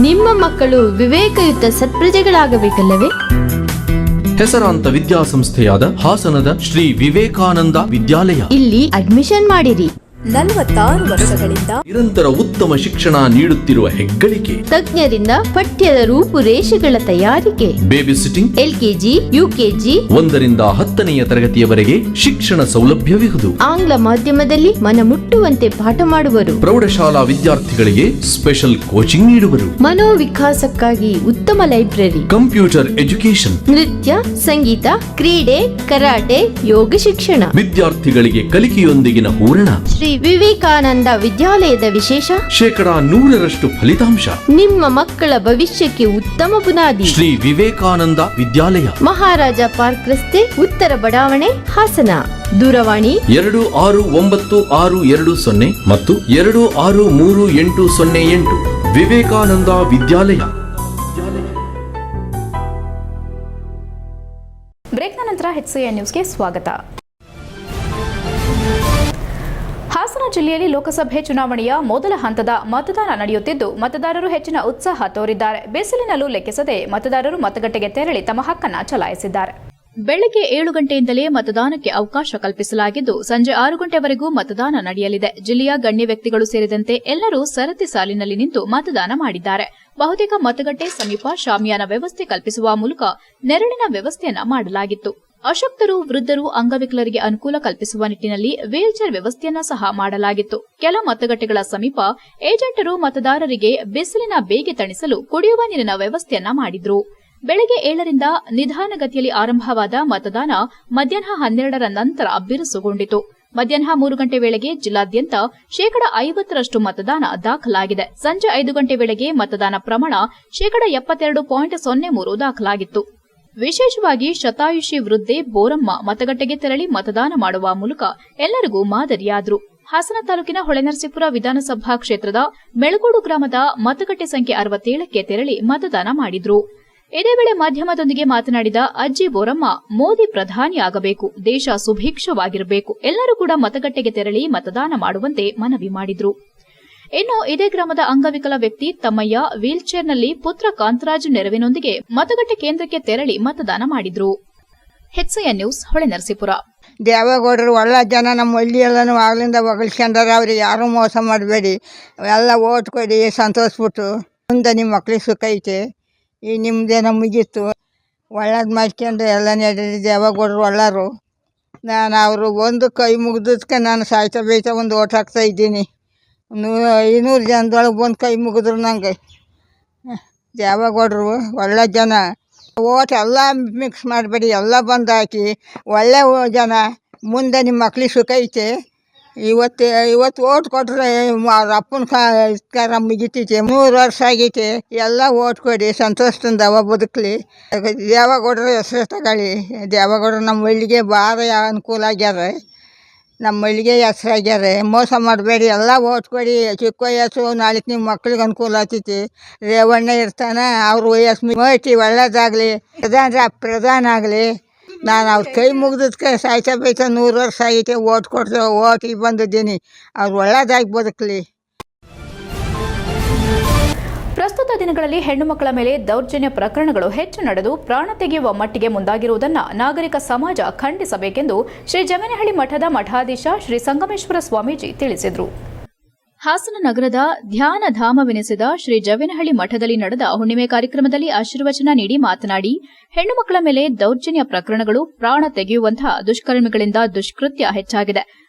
ನಿಮ್ಮ ಮಕ್ಕಳು ವಿವೇಕಯುತ ಸತ್ಪ್ರಜೆಗಳಾಗಬೇಕಲ್ಲವೇ? ಹೆಸರಾಂತ ವಿದ್ಯಾಸಂಸ್ಥೆಯಾದ ಹಾಸನದ ಶ್ರೀ ವಿವೇಕಾನಂದ ವಿದ್ಯಾಲಯ, ಇಲ್ಲಿ ಅಡ್ಮಿಷನ್ ಮಾಡಿರಿ. 46 ವರ್ಷಗಳಿಂದ ನಿರಂತರ ಉತ್ತಮ ಶಿಕ್ಷಣ ನೀಡುತ್ತಿರುವ ಹೆಗ್ಗಳಿಕೆ, ತಜ್ಞರಿಂದ ಪಠ್ಯದ ರೂಪುರೇಷೆಗಳ ತಯಾರಿಕೆ, ಬೇಬಿ ಸಿಟ್ಟಿಂಗ್, LKG, UKG 1ರಿಂದ 10ನೆಯ ತರಗತಿಯವರೆಗೆ ಶಿಕ್ಷಣ ಸೌಲಭ್ಯವಿರುವುದು. ಆಂಗ್ಲ ಮಾಧ್ಯಮದಲ್ಲಿ ಮನಮುಟ್ಟುವಂತೆ ಪಾಠ ಮಾಡುವರು. ಪ್ರೌಢಶಾಲಾ ವಿದ್ಯಾರ್ಥಿಗಳಿಗೆ ಸ್ಪೆಷಲ್ ಕೋಚಿಂಗ್ ನೀಡುವರು. ಮನೋವಿಕಾಸಕ್ಕಾಗಿ ಉತ್ತಮ ಲೈಬ್ರರಿ, ಕಂಪ್ಯೂಟರ್ ಎಜುಕೇಶನ್, ನೃತ್ಯ, ಸಂಗೀತ, ಕ್ರೀಡೆ, ಕರಾಟೆ, ಯೋಗ ಶಿಕ್ಷಣ. ವಿದ್ಯಾರ್ಥಿಗಳಿಗೆ ಕಲಿಕೆಯೊಂದಿಗಿನ ಹೂರಣ. ಶ್ರೀ ವಿವೇಕಾನಂದ ವಿದ್ಯಾಲಯದ ವಿಶೇಷ 100% ಫಲಿತಾಂಶ. ನಿಮ್ಮ ಮಕ್ಕಳ ಭವಿಷ್ಯಕ್ಕೆ ಉತ್ತಮ ಬುನಾದಿ. ಶ್ರೀ ವಿವೇಕಾನಂದ ವಿದ್ಯಾಲಯ, ಮಹಾರಾಜ ಪಾರ್ಕ್ ರಸ್ತೆ, ಉತ್ತರ ಬಡಾವಣೆ, ಹಾಸನ. ದೂರವಾಣಿ 269620 ಮತ್ತು 263808. ವಿವೇಕಾನಂದ ವಿದ್ಯಾಲಯ. ಬ್ರೇಕ್ನ ನಂತರ HCN ನ್ಯೂಸ್ಗೆ ಸ್ವಾಗತ. ಹಾಸನ ಜಿಲ್ಲೆಯಲ್ಲಿ ಲೋಕಸಭೆ ಚುನಾವಣೆಯ ಮೊದಲ ಹಂತದ ಮತದಾನ ನಡೆಯುತ್ತಿದ್ದು, ಮತದಾರರು ಹೆಚ್ಚಿನ ಉತ್ಸಾಹ ತೋರಿದ್ದಾರೆ. ಬಿಸಿಲಿನಲ್ಲೂ ಲೆಕ್ಕಿಸದೆ ಮತದಾರರು ಮತಗಟ್ಟೆಗೆ ತೆರಳಿ ತಮ್ಮ ಹಕ್ಕನ್ನು ಚಲಾಯಿಸಿದ್ದಾರೆ. ಬೆಳಗ್ಗೆ 7 ಗಂಟೆಯಿಂದಲೇ ಮತದಾನಕ್ಕೆ ಅವಕಾಶ ಕಲ್ಪಿಸಲಾಗಿದ್ದು, ಸಂಜೆ 6 ಗಂಟೆವರೆಗೂ ಮತದಾನ ನಡೆಯಲಿದೆ. ಜಿಲ್ಲೆಯ ಗಣ್ಯ ವ್ಯಕ್ತಿಗಳು ಸೇರಿದಂತೆ ಎಲ್ಲರೂ ಸರತಿ ಸಾಲಿನಲ್ಲಿ ನಿಂತು ಮತದಾನ ಮಾಡಿದ್ದಾರೆ. ಬಹುತೇಕ ಮತಗಟ್ಟೆ ಸಮೀಪ ಶಾಮಿಯಾನ ವ್ಯವಸ್ಥೆ ಕಲ್ಪಿಸುವ ಮೂಲಕ ನೆರಳಿನ ವ್ಯವಸ್ಥೆಯನ್ನ ಮಾಡಲಾಗಿತ್ತು. ಅಶಕ್ತರು, ವೃದ್ಧರು, ಅಂಗವಿಕಲರಿಗೆ ಅನುಕೂಲ ಕಲ್ಪಿಸುವ ನಿಟ್ಟಿನಲ್ಲಿ ವೀಲ್ಚೇರ್ ವ್ಯವಸ್ಥೆಯನ್ನ ಸಹ ಮಾಡಲಾಗಿತ್ತು. ಕೆಲ ಮತಗಟ್ಟೆಗಳ ಸಮೀಪ ಏಜೆಂಟರು ಮತದಾರರಿಗೆ ಬಿಸಿಲಿನ ಬೇಗೆ ತಣಿಸಲು ಕುಡಿಯುವ ನೀರಿನ ವ್ಯವಸ್ಥೆಯನ್ನ ಮಾಡಿದ್ರು. ಬೆಳಗ್ಗೆ 7ರಿಂದ ನಿಧಾನಗತಿಯಲ್ಲಿ ಆರಂಭವಾದ ಮತದಾನ ಮಧ್ಯಾಹ್ನ 12ರ ನಂತರ ಬಿರುಸುಗೊಂಡಿತು. ಮಧ್ಯಾಹ್ನ 3 ಗಂಟೆ ವೇಳೆಗೆ ಜಿಲ್ಲಾದ್ಯಂತ 50% ಮತದಾನ ದಾಖಲಾಗಿದೆ. ಸಂಜೆ 5 ಗಂಟೆ ವೇಳೆಗೆ ಮತದಾನ ಪ್ರಮಾಣ 72.03 ದಾಖಲಾಗಿತ್ತು. ವಿಶೇಷವಾಗಿ ಶತಾಯುಷಿ ವೃದ್ಧೆ ಬೋರಮ್ಮ ಮತಗಟ್ಟೆಗೆ ತೆರಳಿ ಮತದಾನ ಮಾಡುವ ಮೂಲಕ ಎಲ್ಲರಿಗೂ ಮಾದರಿಯಾದರು. ಹಾಸನ ತಾಲೂಕಿನ ಹೊಳೆನರಸೀಪುರ ವಿಧಾನಸಭಾ ಕ್ಷೇತ್ರದ ಮೆಳಗೋಡು ಗ್ರಾಮದ ಮತಗಟ್ಟೆ ಸಂಖ್ಯೆ 67ಕ್ಕೆ ತೆರಳಿ ಮತದಾನ ಮಾಡಿದ್ರು. ಇದೇ ವೇಳೆ ಮಾಧ್ಯಮದೊಂದಿಗೆ ಮಾತನಾಡಿದ ಅಜ್ಜಿ ಬೋರಮ್ಮ, ಮೋದಿ ಪ್ರಧಾನಿ ಆಗಬೇಕು, ದೇಶ ಸುಭಿಕ್ಷವಾಗಿರಬೇಕು, ಎಲ್ಲರೂ ಕೂಡ ಮತಗಟ್ಟೆಗೆ ತೆರಳಿ ಮತದಾನ ಮಾಡುವಂತೆ ಮನವಿ ಮಾಡಿದ್ರು. ಇನ್ನು ಇದೇ ಗ್ರಾಮದ ಅಂಗವಿಕಲ ವ್ಯಕ್ತಿ ತಮ್ಮಯ್ಯ ವೀಲ್ಚೇರ್ನಲ್ಲಿ ಪುತ್ರ ಕಾಂತರಾಜ್ ನೆರವಿನೊಂದಿಗೆ ಮತಗಟ್ಟೆ ಕೇಂದ್ರಕ್ಕೆ ತೆರಳಿ ಮತದಾನ ಮಾಡಿದ್ರು. HCN news Holenarasipura. ದೇವೇಗೌಡರು ಒಳ್ಳೆ ಜನ, ನಮ್ಮ ಹಳ್ಳಿಯೆಲ್ಲನೂ ಆಗ್ಲಿಂದ ಹೊಗಳ್ಸ್ಕೊಂಡಾರ. ಅವ್ರಿಗೆ ಯಾರೂ ಮೋಸ ಮಾಡಬೇಡಿ, ಎಲ್ಲ ಓಟ್ ಕೊಡಿ, ಸಂತೋಷಪಟ್ಟು ಮುಂದೆ ನಿಮ್ಮ ಮಕ್ಳಿಗೆ ಸುಖ ಐತೆ. ಈ ನಿಮ್ಮದೇನೋ ಮುಗೀತು, ಒಳ್ಳೇದು ಮಾಡ್ಕೊಂಡು ಎಲ್ಲ ನಡೀರಿ. ದೇವೇಗೌಡರು ಒಳ್ಳರು. ನಾನು ಅವರು ಒಂದು ಕೈ ಮುಗಿದಕ್ಕೆ ನಾನು ಸಾಯ್ತಾ ಬೈತಾ ಒಂದು ಓಟ್ ಹಾಕ್ತಾ ಇದ್ದೀನಿ. 500 ಜನದೊಳಗೆ ಒಂದು ಕೈ ಮುಗಿದ್ರು ನಂಗೆ. ದೇವೇಗೌಡರು ಒಳ್ಳೆ ಜನ. ಓಟ್ ಎಲ್ಲ ಮಿಕ್ಸ್ ಮಾಡಬೇಡಿ, ಎಲ್ಲ ಬಂದು ಹಾಕಿ. ಒಳ್ಳೆ ಜನ, ಮುಂದೆ ನಿಮ್ಮ ಮಕ್ಳಿಗೆ ಸುಖ ಐತೆ. ಇವತ್ತು ಓಟ್ ಕೊಟ್ಟರೆ ಅವ್ರ ಅಪ್ಪನ ಕಾರ ಮುಗಿತೈತೆ. 3 ವರ್ಷ ಆಗೈತೆ. ಎಲ್ಲ ಓಟ್ ಕೊಡಿ, ಸಂತೋಷದಿಂದ ಅವ ಬದುಕಲಿ. ದೇವೇಗೌಡರ ಹೆಸರು ತಗೊಳ್ಳಿ. ದೇವೇಗೌಡರು ನಮ್ಮ ಹಳ್ಳಿಗೆ ಭಾಳ ಅನುಕೂಲ ಆಗ್ಯಾರ. ನಮ್ಮ ಹಳ್ಳಿಗೆ ಹೆಸರಾಗ್ಯಾರ. ಮೋಸ ಮಾಡಬೇಡಿ, ಎಲ್ಲ ಓಟ್ ಕೊಡಿ. ಚಿಕ್ಕ ವಯಸ್ಸು, ನಾಳೆ ನಿಮ್ಮ ಮಕ್ಳಿಗೆ ಅನುಕೂಲ ಆಗ್ತೈತಿ. ರೇವಣ್ಣ ಇರ್ತಾನೆ, ಅವ್ರ ವಯಸ್ಸು ಮೈಟಿ ಒಳ್ಳೇದಾಗಲಿ. ಪ್ರಧಾನ ಆಗಲಿ. ನಾನು ಅವ್ರ ಕೈ ಮುಗಿದಕ್ಕೆ ಸಾಯ್ತಾ ಬೈತಾ 100 ವರ್ಷ ಆಗೈತೆ. ಓಟ್ ಕೊಡ್ತೇವೆ, ಓಟಿಗೆ ಬಂದಿದ್ದೀನಿ. ಅವ್ರು ಒಳ್ಳೇದಾಗಿ ಬದುಕಲಿ. ಪ್ರಸ್ತುತ ದಿನಗಳಲ್ಲಿ ಹೆಣ್ಣು ಮಕ್ಕಳ ಮೇಲೆ ದೌರ್ಜನ್ಯ ಪ್ರಕರಣಗಳು ಹೆಚ್ಚು ನಡೆದು ಪ್ರಾಣ ತೆಗೆಯುವ ಮಟ್ಟಿಗೆ ಮುಂದಾಗಿರುವುದನ್ನು ನಾಗರಿಕ ಸಮಾಜ ಖಂಡಿಸಬೇಕೆಂದು ಶ್ರೀ ಜಮನಹಳ್ಳಿ ಮಠದ ಮಠಾಧೀಶ ಶ್ರೀ ಸಂಗಮೇಶ್ವರ ಸ್ವಾಮೀಜಿ ತಿಳಿಸಿದರು. ಹಾಸನ ನಗರದ ಧ್ಯಾನಧಾಮವೆನಿಸಿದ ಶ್ರೀ ಜವೇನಹಳ್ಳಿ ಮಠದಲ್ಲಿ ನಡೆದ ಹುಣ್ಣಿಮೆ ಕಾರ್ಯಕ್ರಮದಲ್ಲಿ ಆಶೀರ್ವಚನ ನೀಡಿ ಮಾತನಾಡಿ, ಹೆಣ್ಣು ಮಕ್ಕಳ ಮೇಲೆ ದೌರ್ಜನ್ಯ ಪ್ರಕರಣಗಳು, ಪ್ರಾಣ ತೆಗೆಯುವಂತಹ ದುಷ್ಕರ್ಮಿಗಳಿಂದ ದುಷ್ಕೃತ್ಯ ಹೆಚ್ಚಾಗಿದೆ.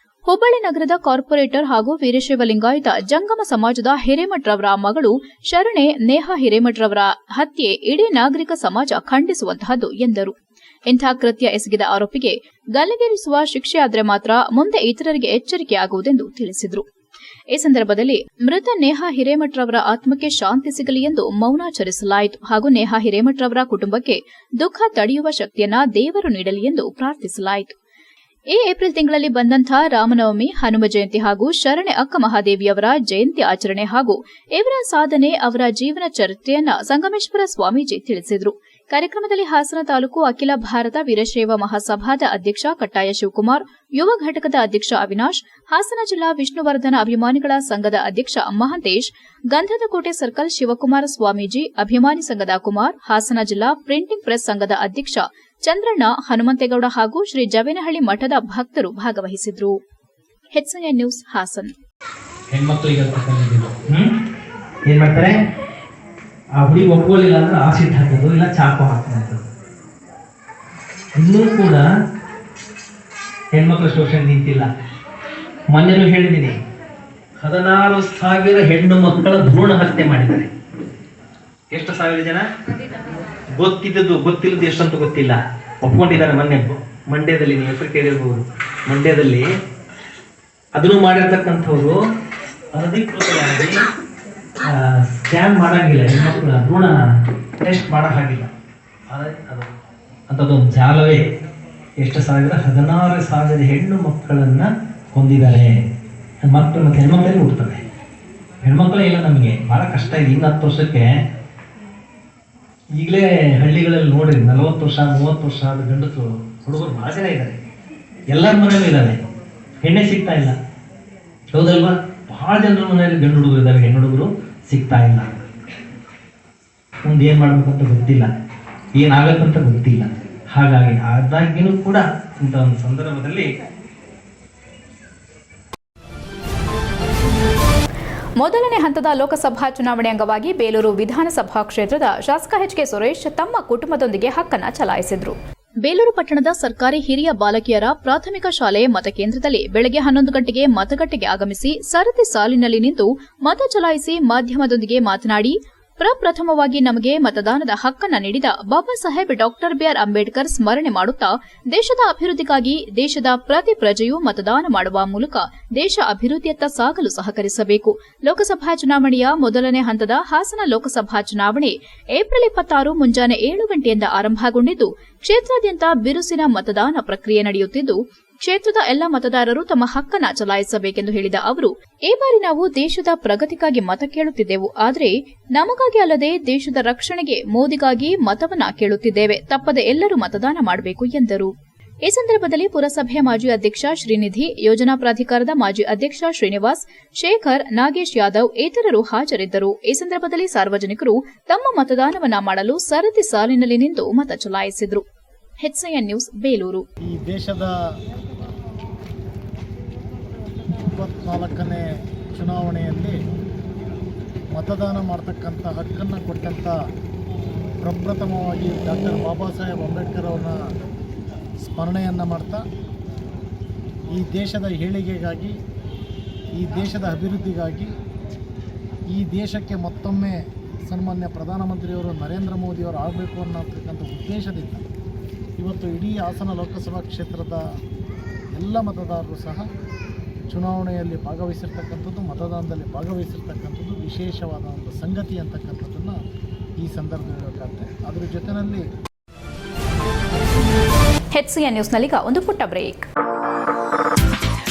ಹುಬ್ಬಳ್ಳಿ ನಗರದ ಕಾರ್ಪೊರೇಟರ್ ಹಾಗೂ ವೀರಶೈವ ಲಿಂಗಾಯತ ಜಂಗಮ ಸಮಾಜದ ಹಿರೇಮಠರವರ ಮಗಳು ಶರಣೆ ನೇಹಾ ಹಿರೇಮಠರವರ ಹತ್ಯೆ ಇಡೀ ನಾಗರಿಕ ಸಮಾಜ ಖಂಡಿಸುವಂತಹದ್ದು ಎಂದರು. ಇಂಥ ಕೃತ್ಯ ಎಸಗಿದ ಆರೋಪಿಗೆ ಗಲ್ಲಿಗೇರಿಸುವ ಶಿಕ್ಷೆಯಾದರೆ ಮಾತ್ರ ಮುಂದೆ ಇತರರಿಗೆ ಎಚ್ಚರಿಕೆಯಾಗುವುದೆಂದು ತಿಳಿಸಿದರು. ಈ ಸಂದರ್ಭದಲ್ಲಿ ಮೃತ ನೇಹಾ ಹಿರೇಮಠರವರ ಆತ್ಮಕ್ಕೆ ಶಾಂತಿ ಸಿಗಲಿ ಎಂದು ಮೌನಾಚರಿಸಲಾಯಿತು ಹಾಗೂ ನೇಹಾ ಹಿರೇಮಠರವರ ಕುಟುಂಬಕ್ಕೆ ದುಃಖ ತಡೆಯುವ ಶಕ್ತಿಯನ್ನ ದೇವರು ನೀಡಲಿ ಎಂದು ಪ್ರಾರ್ಥಿಸಲಾಯಿತು. ಈ ಏಪ್ರಿಲ್ ತಿಂಗಳಲ್ಲಿ ಬಂದಂತಹ ರಾಮನವಮಿ, ಹನುಮ ಜಯಂತಿ ಹಾಗೂ ಶರಣೆ ಅಕ್ಕ ಮಹಾದೇವಿಯವರ ಜಯಂತಿ ಆಚರಣೆ ಹಾಗೂ ಇವರ ಸಾಧನೆ, ಅವರ ಜೀವನ ಚರಿತ್ರೆಯನ್ನ ಸಂಗಮೇಶ್ವರ ಸ್ವಾಮೀಜಿ ತಿಳಿಸಿದರು. ಕಾರ್ಯಕ್ರಮದಲ್ಲಿ ಹಾಸನ ತಾಲೂಕು ಅಖಿಲ ಭಾರತ ವೀರಶೈವ ಮಹಾಸಭಾದ ಅಧ್ಯಕ್ಷ ಕಟ್ಟಾಯ ಶಿವಕುಮಾರ್, ಯುವ ಘಟಕದ ಅಧ್ಯಕ್ಷ ಅವಿನಾಶ್, ಹಾಸನ ಜಿಲ್ಲಾ ವಿಷ್ಣುವರ್ಧನ ಅಭಿಮಾನಿಗಳ ಸಂಘದ ಅಧ್ಯಕ್ಷ ಮಹಾಂತೇಶ್, ಗಂಧದಕೋಟೆ ಸರ್ಕಲ್ ಶಿವಕುಮಾರ ಸ್ವಾಮೀಜಿ, ಅಭಿಮಾನಿ ಸಂಘದ ಕುಮಾರ್, ಹಾಸನ ಜಿಲ್ಲಾ ಪ್ರಿಂಟಿಂಗ್ ಪ್ರೆಸ್ ಸಂಘದ ಅಧ್ಯಕ್ಷ ಚಂದ್ರಣ್ಣ, ಹನುಮಂತೇಗೌಡ ಹಾಗೂ ಶ್ರೀ ಜವೇನಹಳ್ಳಿ ಮಠದ ಭಕ್ತರು ಭಾಗವಹಿಸಿದ್ರು. HCN news Haasan. ಹೆಣ್ಮಕ್ಳಿಗೆ ಏನ್ ಮಾಡ್ತಾರೆ, ಆ ಹುಡುಗಿ ಒಪ್ಕೊಳ್ಳಿಲ್ಲ ಅಂದ್ರೆ ಆಸಿಡ್ ಹಾಕೋದು, ಇಲ್ಲ ಚಾಕು ಹಾಕೋದು. ಇನ್ನೂ ಕೂಡ ಹೆಣ್ಮಕ್ಳ ಶೋಷಣೆ ನಿಂತಿಲ್ಲ. ಮೊನ್ನೆನೂ ಹೇಳಿದ್ದೀನಿ, 16,000 ಹೆಣ್ಣು ಮಕ್ಕಳ ಭ್ರೂಣ ಹತ್ಯೆ ಮಾಡಿದ್ದಾರೆ. ಎಷ್ಟು ಸಾವಿರ ಜನ? ಗೊತ್ತಿಲ್ಲದ್ದು ಎಷ್ಟಂತ ಗೊತ್ತಿಲ್ಲ. ಒಪ್ಕೊಂಡಿದ್ದಾರೆ. ಮೊನ್ನೆ ಮಂಡ್ಯದಲ್ಲಿ, ನೀವು ಹೆಸರು ಕೇಳಿರ್ಬೋದು, ಮಂಡ್ಯದಲ್ಲಿ ಅದನ್ನು ಮಾಡಿರ್ತಕ್ಕಂಥವ್ರು ಅನಧಿಕೃತವಾಗಿ ಸ್ಕ್ಯಾನ್ ಮಾಡಂಗಿಲ್ಲ, ಹೆಣ್ಮಕ್ಳ ಭ್ರೂಣ ಟೆಸ್ಟ್ ಮಾಡೋ ಹಾಗಿಲ್ಲ. ಅಂಥದ್ದೊಂದು ಜಾಲವೇ. ಎಷ್ಟು ಸಾವಿರ? 16,000 ಹೆಣ್ಣು ಮಕ್ಕಳನ್ನ ಹೊಂದಿದ್ದಾರೆ. ಮಕ್ಕಳು ಮತ್ತು ಹೆಣ್ಮಕ್ಳಲ್ಲಿ ಹುಡ್ತವೆ. ಹೆಣ್ಮಕ್ಳೇ ಇಲ್ಲ. ನಮಗೆ ಭಾಳ ಕಷ್ಟ ಇದೆ. ಇನ್ನು 10 ವರ್ಷಕ್ಕೆ ಈಗಲೇ ಹಳ್ಳಿಗಳಲ್ಲಿ ನೋಡ್ರಿ, 40 ವರ್ಷ 30 ವರ್ಷ ಆದ ಗಂಡಸು ಹುಡುಗರು ಭಾಳ ಜನ ಇದ್ದಾರೆ. ಎಲ್ಲರ ಮನೆಯಲ್ಲೂ ಇದ್ದಾವೆ, ಹೆಣ್ಣೆ ಸಿಗ್ತಾ ಇಲ್ಲ. ಹೌದಲ್ವಾ? ಭಾಳ ಜನರ ಮನೆಯಲ್ಲಿ ಗಂಡು ಹುಡುಗರು ಇದ್ದಾವೆ, ಹೆಣ್ಣು ಹುಡುಗರು ಸಿಗ್ತಾ ಇಲ್ಲ. ಮುಂದೆ ಏನು ಮಾಡ್ಬೇಕಂತ ಗೊತ್ತಿಲ್ಲ, ಏನಾಗತ್ತಂತ ಗೊತ್ತಿಲ್ಲ. ಹಾಗಾಗಿ ಆದಾಗಿನೂ ಕೂಡ ಇಂಥ ಒಂದು ಸಂದರ್ಭದಲ್ಲಿ ಮೊದಲನೇ ಹಂತದ ಲೋಕಸಭಾ ಚುನಾವಣೆ ಅಂಗವಾಗಿ ಬೇಲೂರು ವಿಧಾನಸಭಾ ಕ್ಷೇತ್ರದ ಶಾಸಕ ಎಚ್.ಕೆ. ಸುರೇಶ್ ತಮ್ಮ ಕುಟುಂಬದೊಂದಿಗೆ ಹಕ್ಕನ್ನು ಚಲಾಯಿಸಿದರು. ಬೇಲೂರು ಪಟ್ಟಣದ ಸರ್ಕಾರಿ ಹಿರಿಯ ಬಾಲಕಿಯರ ಪ್ರಾಥಮಿಕ ಶಾಲೆ ಮತಕೇಂದ್ರದಲ್ಲಿ ಬೆಳಗ್ಗೆ 11 ಗಂಟೆಗೆ ಮತಗಟ್ಟೆಗೆ ಆಗಮಿಸಿ ಸರತಿ ಸಾಲಿನಲ್ಲಿ ನಿಂತು ಮತ ಚಲಾಯಿಸಿ ಮಾಧ್ಯಮದೊಂದಿಗೆ ಮಾತನಾಡಿ, ಪ್ರಪ್ರಥಮವಾಗಿ ನಮಗೆ ಮತದಾನದ ಹಕ್ಕನ್ನು ನೀಡಿದ ಬಾಬಾ ಸಾಹೇಬ್ ಡಾಕ್ಟರ್ ಬಿ.ಆರ್. ಅಂಬೇಡ್ಕರ್ ಸ್ಮರಣೆ ಮಾಡುತ್ತಾ ದೇಶದ ಅಭಿವೃದ್ಧಿಗಾಗಿ ದೇಶದ ಪ್ರತಿ ಪ್ರಜೆಯೂ ಮತದಾನ ಮಾಡುವ ಮೂಲಕ ದೇಶ ಅಭಿವೃದ್ಧಿಯತ್ತ ಸಾಗಲು ಸಹಕರಿಸಬೇಕು. ಲೋಕಸಭಾ ಚುನಾವಣೆಯ ಮೊದಲನೇ ಹಂತದ ಹಾಸನ ಲೋಕಸಭಾ ಚುನಾವಣೆ ಏಪ್ರಿಲ್ 26 ಮುಂಜಾನೆ 7 ಗಂಟೆಯಿಂದ ಆರಂಭಗೊಂಡಿದ್ದು, ಕ್ಷೇತ್ರಾದ್ಯಂತ ಬಿರುಸಿನ ಮತದಾನ ಪ್ರಕ್ರಿಯೆ ನಡೆಯುತ್ತಿದ್ದು, ಕ್ಷೇತ್ರದ ಎಲ್ಲ ಮತದಾರರು ತಮ್ಮ ಹಕ್ಕನ್ನು ಚಲಾಯಿಸಬೇಕೆಂದು ಹೇಳಿದ ಅವರು, ಈ ಬಾರಿ ನಾವು ದೇಶದ ಪ್ರಗತಿಗಾಗಿ ಮತ ಕೇಳುತ್ತಿದ್ದೆವು. ಆದರೆ ನಮಗಾಗಿ ಅಲ್ಲದೆ ದೇಶದ ರಕ್ಷಣೆಗೆ ಮೋದಿಗಾಗಿ ಮತವನ್ನ ಕೇಳುತ್ತಿದ್ದೇವೆ. ತಪ್ಪದೆ ಎಲ್ಲರೂ ಮತದಾನ ಮಾಡಬೇಕು ಎಂದರು. ಈ ಸಂದರ್ಭದಲ್ಲಿ ಪುರಸಭೆ ಮಾಜಿ ಅಧ್ಯಕ್ಷ ಶ್ರೀನಿಧಿ, ಯೋಜನಾ ಪ್ರಾಧಿಕಾರದ ಮಾಜಿ ಅಧ್ಯಕ್ಷ ಶ್ರೀನಿವಾಸ್, ಶೇಖರ್, ನಾಗೇಶ್ ಯಾದವ್ ಇತರರು ಹಾಜರಿದ್ದರು. ಈ ಸಂದರ್ಭದಲ್ಲಿ ಸಾರ್ವಜನಿಕರು ತಮ್ಮ ಮತದಾನವನ್ನ ಮಾಡಲು ಸರತಿ ಸಾಲಿನಲ್ಲಿ ನಿಂತು ಮತ ಚಲಾಯಿಸಿದರು. HCN news, Belur. ಈ ದೇಶದ 24ನೇ ಚುನಾವಣೆಯಲ್ಲಿ ಮತದಾನ ಮಾಡತಕ್ಕಂಥ ಹಕ್ಕನ್ನು ಕೊಟ್ಟಂಥ ಪ್ರಪ್ರಥಮವಾಗಿ ಡಾಕ್ಟರ್ ಬಾಬಾ ಸಾಹೇಬ್ ಅಂಬೇಡ್ಕರ್ ಅವರ ಸ್ಮರಣೆಯನ್ನು ಮಾಡ್ತಾ ಈ ದೇಶದ ಏಳಿಗೆಗಾಗಿ, ಈ ದೇಶದ ಅಭಿವೃದ್ಧಿಗಾಗಿ, ಈ ದೇಶಕ್ಕೆ ಮತ್ತೊಮ್ಮೆ ಸನ್ಮಾನ್ಯ ಪ್ರಧಾನಮಂತ್ರಿಯವರು ನರೇಂದ್ರ ಮೋದಿಯವರು ಆಗಬೇಕು ಅನ್ನತಕ್ಕಂಥ ಉದ್ದೇಶದಿಂದ ಇವತ್ತು ಇಡೀ ಹಾಸನ ಲೋಕಸಭಾ ಕ್ಷೇತ್ರದ ಎಲ್ಲ ಮತದಾರರು ಸಹ ಚುನಾವಣೆಯಲ್ಲಿ ಭಾಗವಹಿಸಿರ್ತಕ್ಕಂಥದ್ದು, ಮತದಾನದಲ್ಲಿ ಭಾಗವಹಿಸಿರ್ತಕ್ಕಂಥದ್ದು ವಿಶೇಷವಾದ ಒಂದು ಸಂಗತಿ ಅಂತಕ್ಕಂಥದ್ದನ್ನು ಈ ಸಂದರ್ಭದಲ್ಲಿ ಹೇಳಬೇಕಾಗುತ್ತೆ. ಅದರ ಜೊತೆಯಲ್ಲಿ HCN ನ್ಯೂಸ್ನಲ್ಲೀಗ ಒಂದು ಪುಟ್ಟ ಬ್ರೇಕ್.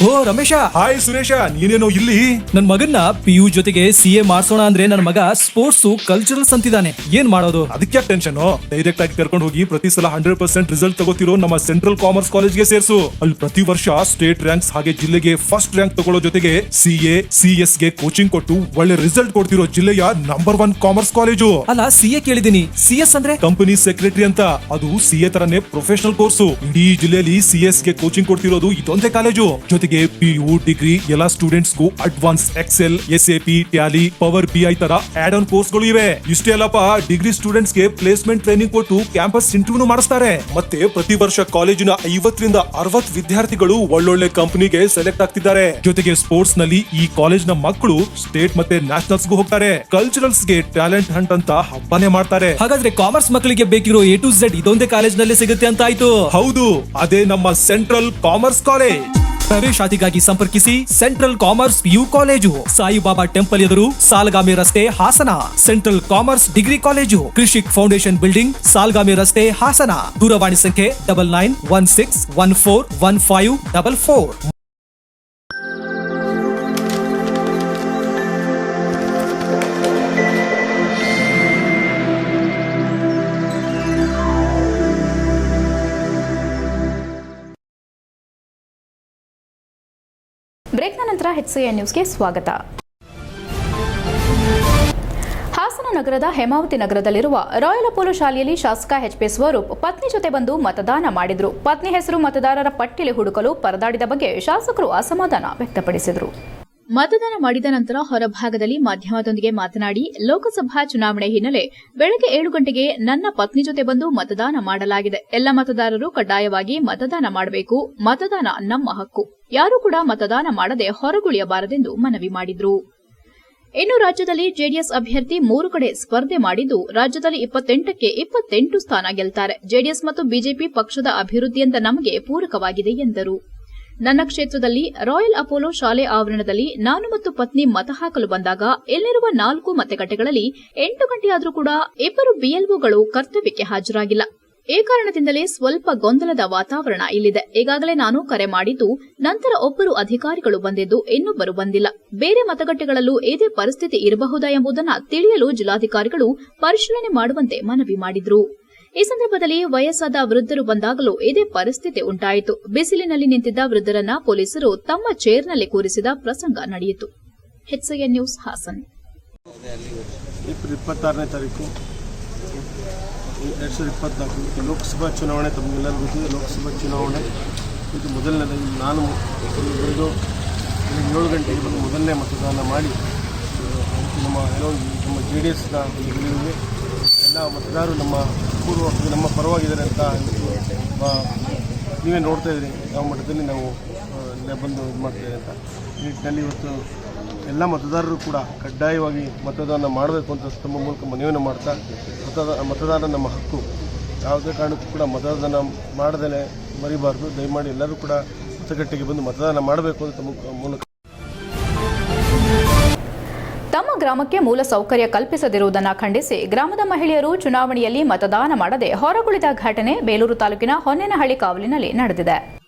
ಓ ರಮೇಶ, ಹಾಯ್ ಸುರೇಶ, ನೀನೇನೋ ಇಲ್ಲಿ? ನನ್ ಮಗನ್ನ PU ಜೊತೆಗೆ CA ಮಾಡ್ಸೋಣ ಅಂದ್ರೆ ನನ್ನ ಮಗ ಸ್ಪೋರ್ಟ್ಸ್ ಕಲ್ಚರಲ್ಸ್ ಅಂತಿದ್ದಾನೆ. ಏನ್ ಮಾಡೋದು? ಅದಕ್ಕೆ ಟೆನ್ಷನ್. ಡೈರೆಕ್ಟ್ ಆಗಿ ಕರ್ಕೊಂಡು ಹೋಗಿ ಪ್ರತಿ ಸಲ 100% ರಿಸಲ್ಟ್ ತಗೋತಿರೋ ನಮ್ಮ ಸೆಂಟ್ರಲ್ ಕಾಮರ್ಸ್ ಕಾಲೇಜ್ಗೆ ಸೇರ್ಸು. ಅಲ್ಲಿ ಪ್ರತಿ ವರ್ಷ ಸ್ಟೇಟ್ ರ್ಯಾಂಕ್ಸ್ ಹಾಗೆ ಜಿಲ್ಲೆಗೆ ಫಸ್ಟ್ ರ್ಯಾಂಕ್ ತಗೊಳ್ಳೋ ಜೊತೆಗೆ CA, CS ಗೆ ಕೋಚಿಂಗ್ ಕೊಟ್ಟು ಒಳ್ಳೆ ರಿಸಲ್ಟ್ ಕೊಡ್ತಿರೋ ಜಿಲ್ಲೆಯ ನಂಬರ್ 1 ಕಾಮರ್ಸ್ ಕಾಲೇಜು. ಅಲ್ಲ, CA ಕೇಳಿದೀನಿ, CS ಅಂದ್ರೆ ಕಂಪನಿ ಸೆಕ್ರೆಟರಿ ಅಂತ. ಅದು CA ತರನೇ ಪ್ರೊಫೆಷನಲ್ ಕೋರ್ಸು. ಇಡೀ ಜಿಲ್ಲೆಯಲ್ಲಿ CS ಗೆ ಕೋಚಿಂಗ್ ಕೊಡ್ತಿರೋದು ಇದೊಂದೇ ಕಾಲೇಜು. ಜೊತೆಗೆ PU, ಡಿಗ್ರಿ ಎಲ್ಲ ಸ್ಟೂಡೆಂಟ್ಸ್ ಗೂ advance excel, SAP, tally, power BI ತರ ಆಡ್ ಆನ್ ಕೋರ್ಸ್ ಗಳು ಇವೆ. ಇಷ್ಟೇ ಅಲ್ಲಪ್ಪ, ಡಿಗ್ರಿ ಸ್ಟೂಡೆಂಟ್ಸ್ ಗೆ ಪ್ಲೇಸ್ಮೆಂಟ್ ಟ್ರೈನಿಂಗ್ ಕೊಟ್ಟು ಕ್ಯಾಂಪಸ್ ಇಂಟರ್ವ್ಯೂ ಮಾಡಿಸ್ತಾರೆ. ಮತ್ತೆ ಪ್ರತಿ ವರ್ಷ ಕಾಲೇಜಿನ 50 ರಿಂದ 60 ವಿದ್ಯಾರ್ಥಿಗಳು ಒಳ್ಳೊಳ್ಳೆ ಕಂಪನಿಗೆ ಸೆಲೆಕ್ಟ್ ಆಗ್ತಿದ್ದಾರೆ. ಜೊತೆಗೆ ಸ್ಪೋರ್ಟ್ಸ್ ನಲ್ಲಿ ಈ ಕಾಲೇಜ್ ನ ಮಕ್ಕಳು ಸ್ಟೇಟ್ ಮತ್ತೆ ನ್ಯಾಷನಲ್ಸ್ ಗೂ ಹೋಗ್ತಾರೆ. ಕಲ್ಚರಲ್ಸ್ ಗೆ ಟ್ಯಾಲೆಂಟ್ ಹಂಟ್ ಅಂತ ಹಬ್ಬನೇ ಮಾಡ್ತಾರೆ. ಹಾಗಾದ್ರೆ ಕಾಮರ್ಸ್ ಮಕ್ಕಳಿಗೆ ಬೇಕಿರೋ A to Z ಇದೊಂದೇ ಕಾಲೇಜ್ ನಲ್ಲಿ ಸಿಗುತ್ತೆ ಅಂತ ಆಯ್ತು. ಹೌದು, ಅದೇ ನಮ್ಮ ಸೆಂಟ್ರಲ್ ಕಾಮರ್ಸ್ ಕಾಲೇಜ್. ಪ್ರವೇಶಾತಿಗಾಗಿ ಸಂಪರ್ಕಿಸಿ central commerce PU college, Saibaba temple ಎದುರು, ಸಾಲಗಾಮಿ ರಸ್ತೆ, Hassan. Central commerce degree college, Krishik foundation building, Salagami ರಸ್ತೆ, ಹಾಸನ. ದೂರವಾಣಿ ಸಂಖ್ಯೆ 9916141544. ಬ್ರೇಕ್ನ ನಂತರ HCN ನ್ಯೂಸ್ಗೆ ಸ್ವಾಗತ. ಹಾಸನ ನಗರದ ಹೇಮಾವತಿ ನಗರದಲ್ಲಿರುವ ರಾಯಲ್ ಅಪೋಲೋ ಶಾಲೆಯಲ್ಲಿ ಶಾಸಕ HP ಸ್ವರೂಪ್ ಪತ್ನಿ ಜೊತೆ ಬಂದು ಮತದಾನ ಮಾಡಿದ್ರು. ಪತ್ನಿ ಹೆಸರು ಮತದಾರರ ಪಟ್ಟಿಯಲ್ಲಿ ಹುಡುಕಲು ಪರದಾಡಿದ ಬಗ್ಗೆ ಶಾಸಕರು ಅಸಮಾಧಾನ ವ್ಯಕ್ತಪಡಿಸಿದರು. ಮತದಾನ ಮಾಡಿದ ನಂತರ ಹೊರಭಾಗದಲ್ಲಿ ಮಾಧ್ಯಮದೊಂದಿಗೆ ಮಾತನಾಡಿ, ಲೋಕಸಭಾ ಚುನಾವಣೆ ಹಿನ್ನೆಲೆ ಬೆಳಗ್ಗೆ 7 ಗಂಟೆಗೆ ನನ್ನ ಪತ್ನಿ ಜೊತೆ ಬಂದು ಮತದಾನ ಮಾಡಲಾಗಿದೆ. ಎಲ್ಲ ಮತದಾರರು ಕಡ್ಡಾಯವಾಗಿ ಮತದಾನ ಮಾಡಬೇಕು. ಮತದಾನ ನಮ್ಮ ಹಕ್ಕು. ಯಾರೂ ಕೂಡ ಮತದಾನ ಮಾಡದೆ ಹೊರಗುಳಿಯಬಾರದೆಂದು ಮನವಿ ಮಾಡಿದ್ರು. ಇನ್ನು ರಾಜ್ಯದಲ್ಲಿ ಜೆಡಿಎಸ್ ಅಭ್ಯರ್ಥಿ 3 ಕಡೆ ಸ್ಪರ್ಧೆ ಮಾಡಿದ್ದು, ರಾಜ್ಯದಲ್ಲಿ 28ಕ್ಕೆ 28 ಸ್ಥಾನ ಗೆಲ್ತಾರೆ. ಜೆಡಿಎಸ್ ಮತ್ತು ಬಿಜೆಪಿ ಪಕ್ಷದ ಅಭಿವೃದ್ಧಿಯಿಂದ ನಮಗೆ ಪೂರಕವಾಗಿದೆ ಎಂದರು. ನನ್ನ ಕ್ಷೇತ್ರದಲ್ಲಿ ರಾಯಲ್ ಅಪೋಲೋ ಶಾಲೆ ಆವರಣದಲ್ಲಿ ನಾನು ಮತ್ತು ಪತ್ನಿ ಮತ ಹಾಕಲು ಬಂದಾಗ ಇಲ್ಲಿರುವ 4 ಮತಗಟ್ಟೆಗಳಲ್ಲಿ 8 ಗಂಟೆಯಾದರೂ ಕೂಡ ಇಬ್ಬರು BLOಗಳು ಕರ್ತವ್ಯಕ್ಕೆ ಹಾಜರಾಗಿಲ್ಲ. ಈ ಕಾರಣದಿಂದಲೇ ಸ್ವಲ್ಪ ಗೊಂದಲದ ವಾತಾವರಣ ಇಲ್ಲಿದೆ. ಈಗಾಗಲೇ ನಾನು ಕರೆ ಮಾಡಿದ್ದು, ನಂತರ ಒಬ್ಬರು ಅಧಿಕಾರಿಗಳು ಬಂದಿದ್ದು, ಇನ್ನೊಬ್ಬರು ಬಂದಿಲ್ಲ. ಬೇರೆ ಮತಗಟ್ಟೆಗಳಲ್ಲೂ ಇದೇ ಪರಿಸ್ಥಿತಿ ಇರಬಹುದಾ ಎಂಬುದನ್ನು ತಿಳಿಯಲು ಜಿಲ್ಲಾಧಿಕಾರಿಗಳು ಪರಿಶೀಲನೆ ಮಾಡುವಂತೆ ಮನವಿ ಮಾಡಿದ್ರು. ಈ ಸಂದರ್ಭದಲ್ಲಿ ವಯಸ್ಸಾದ ವೃದ್ಧರು ಬಂದಾಗಲೂ ಇದೇ ಪರಿಸ್ಥಿತಿ ಉಂಟಾಯಿತು. ಬಿಸಿಲಿನಲ್ಲಿ ನಿಂತಿದ್ದ ವೃದ್ಧರನ್ನ ಪೊಲೀಸರು ತಮ್ಮ ಚೇರ್ನಲ್ಲಿ ಕೂರಿಸಿದ ಪ್ರಸಂಗ ನಡೆಯಿತು. HCN news, Haasan. 26ನೇ ತಾರೀಕು 2024 ಲೋಕಸಭಾ ಚುನಾವಣೆ ತಮಗೆಲ್ಲರಿಗೂ ಗೊತ್ತಿದೆ. ಲೋಕಸಭಾ ಚುನಾವಣೆ ಇದು ಮೊದಲನೇದಾಗಿ ನಾನು ಬೆಳಗ್ಗೆ 7 ಗಂಟೆಗೆ ಬಂದು ಮೊದಲನೇ ಮತದಾನ ಮಾಡಿ ನಮ್ಮ JDSನ ಗೆಲುವಿಗೆ ಎಲ್ಲ ಮತದಾರರು ನಮ್ಮ ಪರವಾಗಿದ್ದಾರೆ ಅಂತ ನೀವೇ ನೋಡ್ತಾ ಇದ್ದೀರಿ. ಯಾವ ಮಟ್ಟದಲ್ಲಿ ನಾವು ಬಂದು ಇದು ಮಾಡ್ತೇವೆ ಅಂತ ಈ ನಿಟ್ಟಿನಲ್ಲಿ ಇವತ್ತು ಎಲ್ಲ ಮತದಾರರು ಕೂಡ ಕಡ್ಡಾಯವಾಗಿ ಮತದಾನ ಮಾಡಬೇಕು ಅಂತ ತಮ್ಮ ಮೂಲಕ ಮನವಿಯನ್ನು ಮಾಡ್ತಾ, ಮತದಾನ ನಮ್ಮ ಹಕ್ಕು, ಯಾವುದೇ ಕಾರಣಕ್ಕೂ ಕೂಡ ಮತದಾನ ಮಾಡದೇ ಮರಿಬಾರ್ದು. ದಯಮಾಡಿ ಎಲ್ಲರೂ ಕೂಡ ಮತಗಟ್ಟೆಗೆ ಬಂದು ಮತದಾನ ಮಾಡಬೇಕು ಅಂತ ತಮ್ಮ ಮೂಲಕ. ತಮ್ಮ ಗ್ರಾಮಕ್ಕೆ ಮೂಲ ಸೌಕರ್ಯ ಕಲ್ಪಿಸದಿರುವುದನ್ನು ಖಂಡಿಸಿ ಗ್ರಾಮದ ಮಹಿಳೆಯರು ಚುನಾವಣೆಯಲ್ಲಿ ಮತದಾನ ಮಾಡದೆ ಹೊರಗುಳಿದ ಘಟನೆ ಬೇಲೂರು ತಾಲೂಕಿನ ಹೊನ್ನೇನಹಳ್ಳಿ ಕಾವಲಿನಲ್ಲಿ ನಡೆದಿದೆ.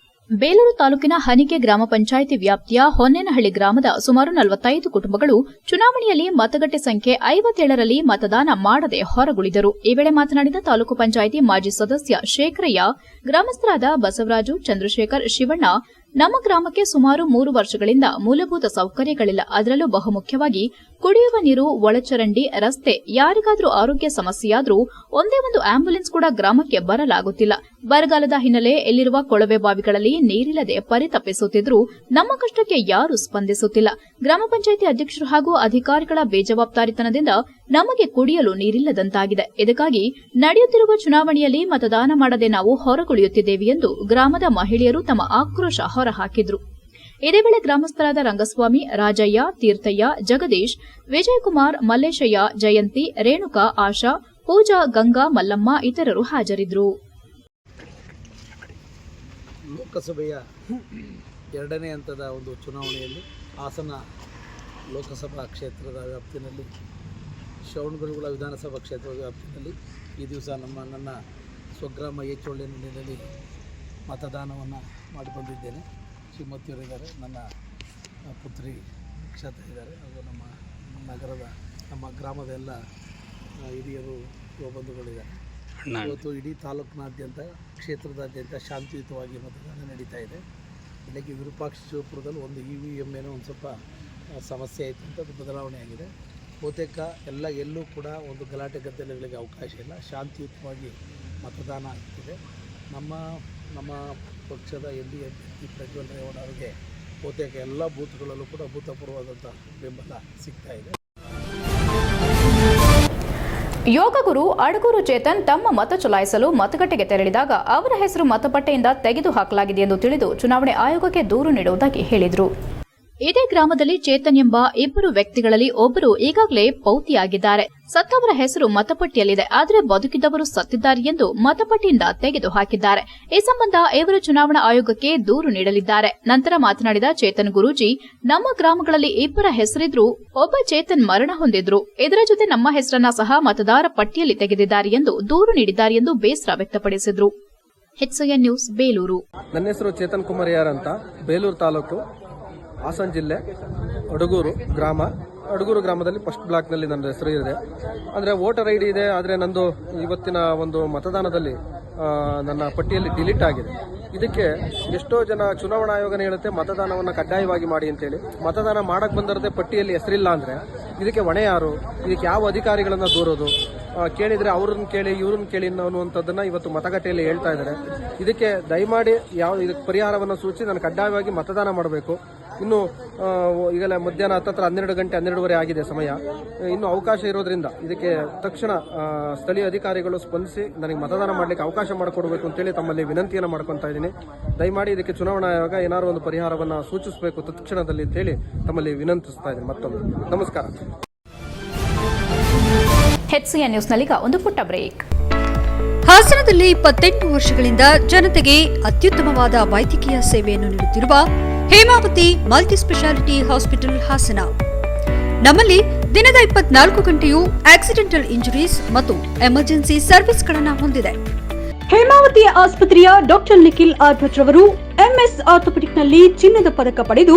ಬೇಲೂರು ತಾಲೂಕಿನ ಹನಿಗೆ ಗ್ರಾಮ ಪಂಚಾಯಿತಿ ವ್ಯಾಪ್ತಿಯ ಹೊನ್ನೇನಹಳ್ಳಿ ಗ್ರಾಮದ ಸುಮಾರು 45 ಕುಟುಂಬಗಳು ಚುನಾವಣೆಯಲ್ಲಿ ಮತಗಟ್ಟೆ ಸಂಖ್ಯೆ 57ರಲ್ಲಿ ಮತದಾನ ಮಾಡದೆ ಹೊರಗುಳಿದರು. ಈ ವೇಳೆ ಮಾತನಾಡಿದ ತಾಲೂಕು ಪಂಚಾಯಿತಿ ಮಾಜಿ ಸದಸ್ಯ ಶೇಖರಯ್ಯ, ಗ್ರಾಮಸ್ಥರಾದ ಬಸವರಾಜು, ಚಂದ್ರಶೇಖರ್, ಶಿವಣ್ಣ, ನಮ್ಮ ಗ್ರಾಮಕ್ಕೆ ಸುಮಾರು 3 ವರ್ಷಗಳಿಂದ ಮೂಲಭೂತ ಸೌಕರ್ಯಗಳಿಲ್ಲ. ಅದರಲ್ಲೂ ಬಹುಮುಖ್ಯವಾಗಿ ಕುಡಿಯುವ ನೀರು, ಒಳಚರಂಡಿ, ರಸ್ತೆ, ಯಾರಿಗಾದರೂ ಆರೋಗ್ಯ ಸಮಸ್ಯೆಯಾದರೂ ಒಂದೇ ಒಂದು ಆಂಬ್ಯುಲೆನ್ಸ್ ಕೂಡ ಗ್ರಾಮಕ್ಕೆ ಬರಲಾಗುತ್ತಿಲ್ಲ. ಬರಗಾಲದ ಹಿನ್ನೆಲೆ ಎಲ್ಲಿರುವ ಕೊಳವೆ ಬಾವಿಗಳಲ್ಲಿ ನೀರಿಲ್ಲದೆ ಪರಿತಪಿಸುತ್ತಿದ್ದರೂ ನಮ್ಮ ಕಷ್ಟಕ್ಕೆ ಯಾರೂ ಸ್ಪಂದಿಸುತ್ತಿಲ್ಲ. ಗ್ರಾಮ ಪಂಚಾಯಿತಿ ಅಧ್ಯಕ್ಷರು ಹಾಗೂ ಅಧಿಕಾರಿಗಳ ಬೇಜವಾಬ್ದಾರಿತನದಿಂದ ನಮಗೆ ಕುಡಿಯಲು ನೀರಿಲ್ಲದಂತಾಗಿದೆ. ಇದಕ್ಕಾಗಿ ನಡೆಯುತ್ತಿರುವ ಚುನಾವಣೆಯಲ್ಲಿ ಮತದಾನ ಮಾಡದೆ ನಾವು ಹೊರಗುಳಿಯುತ್ತಿದ್ದೇವೆ ಎಂದು ಗ್ರಾಮದ ಮಹಿಳೆಯರು ತಮ್ಮ ಆಕ್ರೋಶ ಹೊರಹಾಕಿದ್ರು. ಇದೇ ವೇಳೆ ಗ್ರಾಮಸ್ಥರಾದ ರಂಗಸ್ವಾಮಿ, ರಾಜಯ್ಯ, ತೀರ್ಥಯ್ಯ, ಜಗದೀಶ್, ವಿಜಯಕುಮಾರ್, ಮಲ್ಲೇಶಯ್ಯ, ಜಯಂತಿ, ರೇಣುಕಾ, ಆಶಾ, ಪೂಜಾ, ಗಂಗಾ, ಮಲ್ಲಮ್ಮ ಇತರರು ಹಾಜರಿದ್ದರು. ಲೋಕಸಭೆಯ 2ನೇ ಹಂತದ ಒಂದು ಚುನಾವಣೆಯಲ್ಲಿ ಹಾಸನ ಲೋಕಸಭಾ ಕ್ಷೇತ್ರದ ವ್ಯಾಪ್ತಿಯಲ್ಲಿ, ಶ್ರವಣಬೆಳಗೊಳ ವಿಧಾನಸಭಾ ಕ್ಷೇತ್ರದ ವ್ಯಾಪ್ತಿಯಲ್ಲಿ ಈ ದಿವಸ ನನ್ನ ಸ್ವಗ್ರಾಮ ಏಚೊಳ್ಳಿನಲ್ಲಿ ಮತದಾನವನ್ನು ಮಾಡಿ ಬಂದಿದ್ದೇನೆ. ಶ್ರೀಮತಿಯವರಿದ್ದಾರೆ, ನನ್ನ ಪುತ್ರಿ ಕ್ಷೇತ್ರ ಇದ್ದಾರೆ, ಹಾಗೂ ನಮ್ಮ ನಗರದ ನಮ್ಮ ಗ್ರಾಮದ ಎಲ್ಲ ಹಿರಿಯರು ಬಂಧುಗಳಿದ್ದಾರೆ. ಇವತ್ತು ಇಡೀ ತಾಲೂಕಿನಾದ್ಯಂತ, ಕ್ಷೇತ್ರದಾದ್ಯಂತ ಶಾಂತಿಯುತವಾಗಿ ಮತದಾನ ನಡೀತಾ ಇದೆ. ಬೆಳಗ್ಗೆ ವಿರೂಪಾಕ್ಷಪುರದಲ್ಲಿ ಒಂದು EVM ಏನೋ ಒಂದು ಸ್ವಲ್ಪ ಸಮಸ್ಯೆ ಆಯಿತು ಅಂತ ಅದು ಬದಲಾವಣೆ ಆಗಿದೆ. ಬಹುತೇಕ ಎಲ್ಲೂ ಕೂಡ ಒಂದು ಗಲಾಟೆ ಗದ್ದಲೆಗಳಿಗೆ ಅವಕಾಶ ಇಲ್ಲ. ಶಾಂತಿಯುತವಾಗಿ ಮತದಾನ ಆಗ್ತಿದೆ. ನಮ್ಮ ಪಕ್ಷದ LD ಅಭ್ಯರ್ಥಿ ಪ್ರಜ್ವಲ್ ರೇವಣ್ಣ ಅವರಿಗೆ ಬಹುತೇಕ ಎಲ್ಲ ಬೂತ್ಗಳಲ್ಲೂ ಕೂಡ ಅಭೂತಪೂರ್ವವಾದಂಥ ಬೆಂಬಲ ಸಿಗ್ತಾ ಇದೆ. ಯೋಗ ಗುರು ಅಡಗೂರು ಚೇತನ್ ತಮ್ಮ ಮತ ಚಲಾಯಿಸಲು ಮತಗಟ್ಟೆಗೆ ತೆರಳಿದಾಗ ಅವರ ಹೆಸರು ಮತಪಟ್ಟೆಯಿಂದ ತೆಗೆದುಹಾಕಲಾಗಿದೆ ಎಂದು ತಿಳಿದು ಚುನಾವಣೆ ಆಯೋಗಕ್ಕೆ ದೂರು ನೀಡುವುದಾಗಿ ಹೇಳಿದರು. ಇದೇ ಗ್ರಾಮದಲ್ಲಿ ಚೇತನ್ ಎಂಬ 2 ವ್ಯಕ್ತಿಗಳಲ್ಲಿ ಒಬ್ಬರು ಈಗಾಗಲೇ ಪೌತಿಯಾಗಿದ್ದಾರೆ. ಸತ್ತವರ ಹೆಸರು ಮತಪಟ್ಟಿಯಲ್ಲಿದೆ, ಆದರೆ ಬದುಕಿದ್ದವರು ಸತ್ತಿದ್ದಾರೆ ಎಂದು ಮತಪಟ್ಟಿಯಿಂದ ತೆಗೆದುಹಾಕಿದ್ದಾರೆ. ಈ ಸಂಬಂಧ ಇವರು ಚುನಾವಣಾ ಆಯೋಗಕ್ಕೆ ದೂರು ನೀಡಲಿದ್ದಾರೆ. ನಂತರ ಮಾತನಾಡಿದ ಚೇತನ್ ಗುರೂಜಿ, ನಮ್ಮ ಗ್ರಾಮಗಳಲ್ಲಿ 2 ಹೆಸರಿದ್ರು, ಒಬ್ಬ ಚೇತನ್ ಮರಣ ಹೊಂದಿದ್ರು. ಇದರ ಜೊತೆ ನಮ್ಮ ಹೆಸರನ್ನ ಸಹ ಮತದಾರ ಪಟ್ಟಿಯಲ್ಲಿ ತೆಗೆದಿದ್ದಾರೆ ಎಂದು ದೂರು ನೀಡಿದ್ದಾರೆ ಎಂದು ಬೇಸರ ವ್ಯಕ್ತಪಡಿಸಿದರು. HCN news, Belur. ನನ್ನ ಹೆಸರು ಚೇತನ್ ಕುಮಾರ್ ಯಾರ್ ಅಂತ, ಬೇಲೂರು ತಾಲೂಕು, ಹಾಸನ ಜಿಲ್ಲೆ, ಅಡಗೂರು ಗ್ರಾಮದಲ್ಲಿ ಫಸ್ಟ್ ಬ್ಲಾಕ್ನಲ್ಲಿ ನನ್ನ ಹೆಸರು ಇದೆ. ಅಂದರೆ ವೋಟರ್ ID ಇದೆ, ಆದರೆ ನಂದು ಇವತ್ತಿನ ಒಂದು ಮತದಾನದಲ್ಲಿ ನನ್ನ ಪಟ್ಟಿಯಲ್ಲಿ ಡಿಲೀಟ್ ಆಗಿದೆ. ಇದಕ್ಕೆ ಎಷ್ಟೋ ಜನ ಚುನಾವಣಾ ಆಯೋಗನೇ ಹೇಳುತ್ತೆ ಮತದಾನವನ್ನು ಕಡ್ಡಾಯವಾಗಿ ಮಾಡಿ ಅಂತೇಳಿ. ಮತದಾನ ಮಾಡಕ್ಕೆ ಬಂದಿರದೆ ಪಟ್ಟಿಯಲ್ಲಿ ಹೆಸರಿಲ್ಲ ಅಂದರೆ ಇದಕ್ಕೆ ಹೊಣೆ ಯಾರು? ಇದಕ್ಕೆ ಯಾವ ಅಧಿಕಾರಿಗಳನ್ನು ದೂರೋದು? ಕೇಳಿದರೆ ಅವ್ರನ್ನ ಕೇಳಿ ಇವ್ರನ್ನ ಕೇಳಿ ಅನ್ನುವಂಥದ್ದನ್ನು ಇವತ್ತು ಮತಗಟ್ಟೆಯಲ್ಲಿ ಹೇಳ್ತಾ ಇದ್ದಾರೆ. ಇದಕ್ಕೆ ದಯಮಾಡಿ ಇದಕ್ಕೆ ಪರಿಹಾರವನ್ನು ಸೂಚಿಸಿ ನಾನು ಕಡ್ಡಾಯವಾಗಿ ಮತದಾನ ಮಾಡಬೇಕು. ಇನ್ನು ಈಗಲೇ ಮಧ್ಯಾಹ್ನ 12 ಗಂಟೆ 12:30 ಆಗಿದೆ ಸಮಯ. ಇನ್ನು ಅವಕಾಶ ಇರೋದ್ರಿಂದ ಇದಕ್ಕೆ ತಕ್ಷಣ ಸ್ಥಳೀಯ ಅಧಿಕಾರಿಗಳು ಸ್ಪಂದಿಸಿ ನನಗೆ ಮತದಾನ ಮಾಡಲಿಕ್ಕೆ ಅವಕಾಶ ಮಾಡಿಕೊಡಬೇಕು ಅಂತೇಳಿ ತಮ್ಮಲ್ಲಿ ವಿನಂತಿಯನ್ನು ಮಾಡ್ಕೊತಾ ಇದ್ದೀನಿ. ದಯಮಾಡಿ ಇದಕ್ಕೆ ಚುನಾವಣಾ ಆಯೋಗ ಏನಾದರೂ ಒಂದು ಪರಿಹಾರವನ್ನು ಸೂಚಿಸಬೇಕು ತಕ್ಷಣದಲ್ಲಿ ಅಂತೇಳಿ ತಮ್ಮಲ್ಲಿ ವಿನಂತಿಸ್ತಾ ಇದ್ದೀನಿ. ಮತ್ತೊಮ್ಮೆ ನಮಸ್ಕಾರ. HCN ನ್ಯೂಸ್ನಲ್ಲೀಗ ಒಂದು ಪುಟ್ಟ ಬ್ರೇಕ್. ಹಾಸನದಲ್ಲಿ 28 ವರ್ಷಗಳಿಂದ ಜನತೆಗೆ ಅತ್ಯುತ್ತಮವಾದ ವೈದ್ಯಕೀಯ ಸೇವೆಯನ್ನು ನೀಡುತ್ತಿರುವ Hemavathi multi speciality hospital Hassan. ನಮ್ಮಲ್ಲಿ ದಿನದ 24 ಗಂಟೆಯೂ ಆಕ್ಸಿಡೆಂಟಲ್ ಇಂಜುರೀಸ್ ಮತ್ತು ಎಮರ್ಜೆನ್ಸಿ ಸರ್ವಿಸ್ಗಳನ್ನು ಹೊಂದಿದೆ. ಹೇಮಾವತಿ ಆಸ್ಪತ್ರೆಯ ಡಾಕ್ಟರ್ ನಿಖಿಲ್ ಆರ್ಭಟ್ ರವರು MS ಆರ್ಥೋಪೆಡಿಕ್ನಲ್ಲಿ ಚಿನ್ನದ ಪದಕ ಪಡೆದು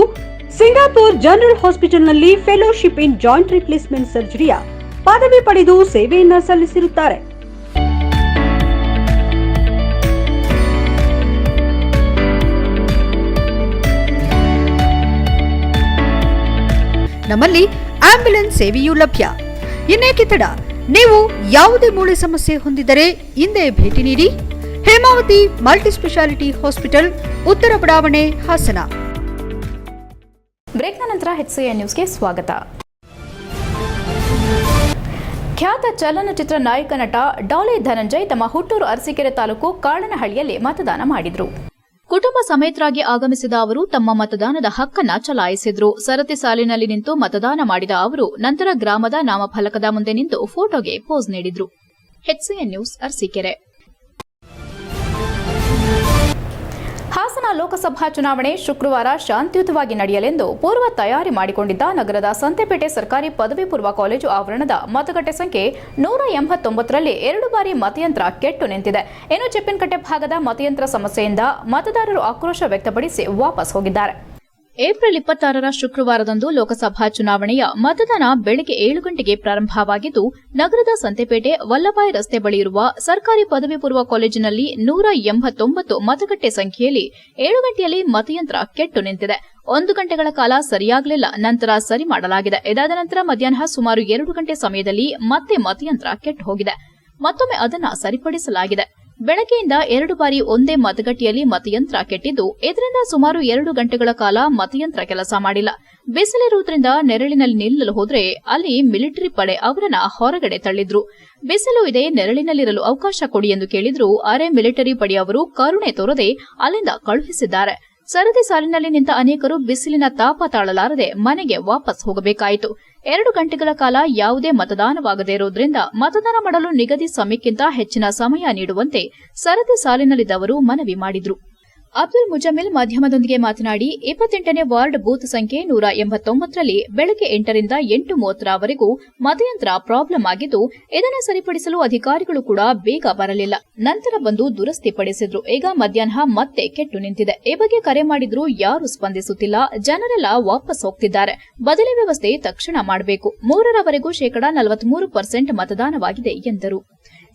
ಸಿಂಗಾಪುರ್ ಜನರಲ್ ಹಾಸ್ಪಿಟಲ್ನಲ್ಲಿ ಫೆಲೋಶಿಪ್ ಇನ್ ಜಾಯಿಂಟ್ ರಿಪ್ಲೇಸ್ಮೆಂಟ್ ಸರ್ಜರಿಯ ಪದವಿ ಪಡೆದು ಸೇವೆಯನ್ನ ಸಲ್ಲಿಸಿರುತ್ತಾರೆ. ನಮ್ಮಲ್ಲಿ ಆಂಬ್ಯುಲೆನ್ಸ್ ಸೇವೆಯೂ ಲಭ್ಯ. ಇನ್ನೇಕೆ ತಡ? ನೀವು ಯಾವುದೇ ಮೂಳೆ ಸಮಸ್ಯೆ ಹೊಂದಿದ್ದರೆ ಹಿಂದೆ ಭೇಟಿ ನೀಡಿ. ಹೇಮಾವತಿ ಮಲ್ಟಿ ಸ್ಪೆಷಾಲಿಟಿ ಹಾಸ್ಪಿಟಲ್, ಉತ್ತರ ಬಡಾವಣೆ, ಹಾಸನ. ಬ್ರೇಕ್ನ ನಂತರ HCN ನ್ಯೂಸ್ಗೆ ಸ್ವಾಗತ. ಖ್ಯಾತ ಚಲನಚಿತ್ರ ನಾಯಕ ನಟ ಡಾಲಿ ಧನಂಜಯ್ ತಮ್ಮ ಹುಟ್ಟೂರು ಅರಸೀಕೆರೆ ತಾಲೂಕು ಕಾಳನಹಳ್ಳಿಯಲ್ಲಿ ಮತದಾನ ಮಾಡಿದ್ರು. ಕುಟುಂಬ ಸಮೇತರಾಗಿ ಆಗಮಿಸಿದ ಅವರು ತಮ್ಮ ಮತದಾನದ ಹಕ್ಕನ್ನ ಚಲಾಯಿಸಿದ್ರು. ಸರತಿ ಸಾಲಿನಲ್ಲಿ ನಿಂತು ಮತದಾನ ಮಾಡಿದ ಅವರು ನಂತರ ಗ್ರಾಮದ ನಾಮಫಲಕದ ಮುಂದೆ ನಿಂತು ಫೋಟೋಗೆ ಪೋಸ್ ನೀಡಿದ್ರು. HCN news, Arsikere. ಹಾಸನ ಲೋಕ ಲೋಕಸಭಾ ಚುನಾವಣೆ ಶುಕ್ರವಾರ ಶಾಂತಿಯುತವಾಗಿ ನಡೆಯಲೆಂದು ಪೂರ್ವ ತಯಾರಿ ಮಾಡಿಕೊಂಡಿದ್ದ ನಗರದ ಸಂತೆಪೇಟೆ ಸರ್ಕಾರಿ ಪದವಿ ಪೂರ್ವ ಕಾಲೇಜು ಆವರಣದ ಮತಗಟ್ಟೆ ಸಂಖ್ಯೆ 189ರಲ್ಲಿ 2 ಬಾರಿ ಮತಯಂತ್ರ ಕೆಟ್ಟು ನಿಂತಿದೆ. ಇನ್ನು ಚೆಪ್ಪಿನಕಟ್ಟೆ ಭಾಗದ ಮತಯಂತ್ರ ಸಮಸ್ಯೆಯಿಂದ ಮತದಾರರು ಆಕ್ರೋಶ ವ್ಯಕ್ತಪಡಿಸಿ ವಾಪಸ್ ಹೋಗಿದ್ದಾರೆ. ಏಪ್ರಿಲ್ 26ರ ಶುಕ್ರವಾರದಂದು ಲೋಕಸಭಾ ಚುನಾವಣೆಯ ಮತದಾನ ಬೆಳಗ್ಗೆ 7 ಗಂಟೆಗೆ ಪ್ರಾರಂಭವಾಗಿದ್ದು, ನಗರದ ಸಂತೆಪೇಟೆ ವಲ್ಲಭಾಯ್ ರಸ್ತೆ ಬಳಿ ಇರುವ ಸರ್ಕಾರಿ ಪದವಿ ಪೂರ್ವ ಕಾಲೇಜಿನಲ್ಲಿ 189 ಮತಗಟ್ಟೆ ಸಂಖ್ಯೆಯಲ್ಲಿ 7 ಗಂಟೆಯಲ್ಲಿ ಮತಯಂತ್ರ ಕೆಟ್ಟು ನಿಂತಿದೆ. 1 ಗಂಟೆಗಳ ಕಾಲ ಸರಿಯಾಗಲಿಲ್ಲ, ನಂತರ ಸರಿ ಮಾಡಲಾಗಿದೆ. ಇದಾದ ನಂತರ ಮಧ್ಯಾಹ್ನ ಸುಮಾರು 2 ಗಂಟೆ ಸಮಯದಲ್ಲಿ ಮತ್ತೆ ಮತಯಂತ್ರ ಕೆಟ್ಟು ಹೋಗಿದೆ. ಮತ್ತೊಮ್ಮೆ ಅದನ್ನು ಸರಿಪಡಿಸಲಾಗಿದೆ. ಬೆಳಗ್ಗೆಯಿಂದ 2 ಬಾರಿ ಒಂದೇ ಮತಗಟ್ಟೆಯಲ್ಲಿ ಮತಯಂತ್ರ ಕೆಟ್ಟಿದ್ದು, ಇದರಿಂದ ಸುಮಾರು 2 ಗಂಟೆಗಳ ಕಾಲ ಮತಯಂತ್ರ ಕೆಲಸ ಮಾಡಿಲ್ಲ. ಬಿಸಿಲಿರುವುದರಿಂದ ನೆರಳಿನಲ್ಲಿ ನಿಲ್ಲಲು ಹೋದರೆ ಅಲ್ಲಿ ಮಿಲಿಟರಿ ಪಡೆ ಅವರನ್ನ ಹೊರಗಡೆ ತಳ್ಳಿದ್ರು. ಬಿಸಿಲು ಇದೆ, ನೆರಳಿನಲ್ಲಿರಲು ಅವಕಾಶ ಕೊಡಿ ಎಂದು ಕೇಳಿದ್ರು. ಅರೆ ಮಿಲಿಟರಿ ಪಡೆಯವರು ಕರುಣೆ ತೋರದೆ ಅಲ್ಲಿಂದ ಕಳುಹಿಸಿದ್ದಾರೆ. ಸರದಿ ಸಾಲಿನಲ್ಲಿ ನಿಂತ ಅನೇಕರು ಬಿಸಿಲಿನ ತಾಪ ತಾಳಲಾರದೆ ಮನೆಗೆ ವಾಪಸ್ ಹೋಗಬೇಕಾಯಿತು. 2 ಗಂಟೆಗಳ ಕಾಲ ಯಾವುದೇ ಮತದಾನವಾಗದೇ ಇರುವುದರಿಂದ ಮತದಾನ ಮಾಡಲು ನಿಗದಿ ಸಮಯಕ್ಕಿಂತ ಹೆಚ್ಚಿನ ಸಮಯ ನೀಡುವಂತೆ ಸರದಿ ಸಾಲಿನಲ್ಲಿದ್ದವರು ಮನವಿ ಮಾಡಿದರು. ಅಬ್ದುಲ್ ಮುಜಮಿಲ್ ಮಾಧ್ಯಮದೊಂದಿಗೆ ಮಾತನಾಡಿ, 28ನೇ ವಾರ್ಡ್ ಬೂತ್ ಸಂಖ್ಯೆ 189ರಲ್ಲಿ ಬೆಳಗ್ಗೆ 8ರಿಂದ 8:30ರವರೆಗೂ ಮತಯಂತ್ರ ಪ್ರಾಬ್ಲಮ್ ಆಗಿದ್ದು, ಇದನ್ನು ಸರಿಪಡಿಸಲು ಅಧಿಕಾರಿಗಳು ಕೂಡ ಬೇಗ ಬರಲಿಲ್ಲ. ನಂತರ ಬಂದು ದುರಸ್ತಿಪಡಿಸಿದ್ರು. ಈಗ ಮಧ್ಯಾಹ್ನ ಮತ್ತೆ ಕೆಟ್ಟು ನಿಂತಿದೆ. ಈ ಬಗ್ಗೆ ಕರೆ ಮಾಡಿದ್ರೂ ಯಾರೂ ಸ್ಪಂದಿಸುತ್ತಿಲ್ಲ. ಜನರೆಲ್ಲ ವಾಪಸ್ ಹೋಗ್ತಿದ್ದಾರೆ. ಬದಲಿ ವ್ಯವಸ್ಥೆ ತಕ್ಷಣ ಮಾಡಬೇಕು. 3ರವರೆಗೂ 43% ಮತದಾನವಾಗಿದೆ ಎಂದರು.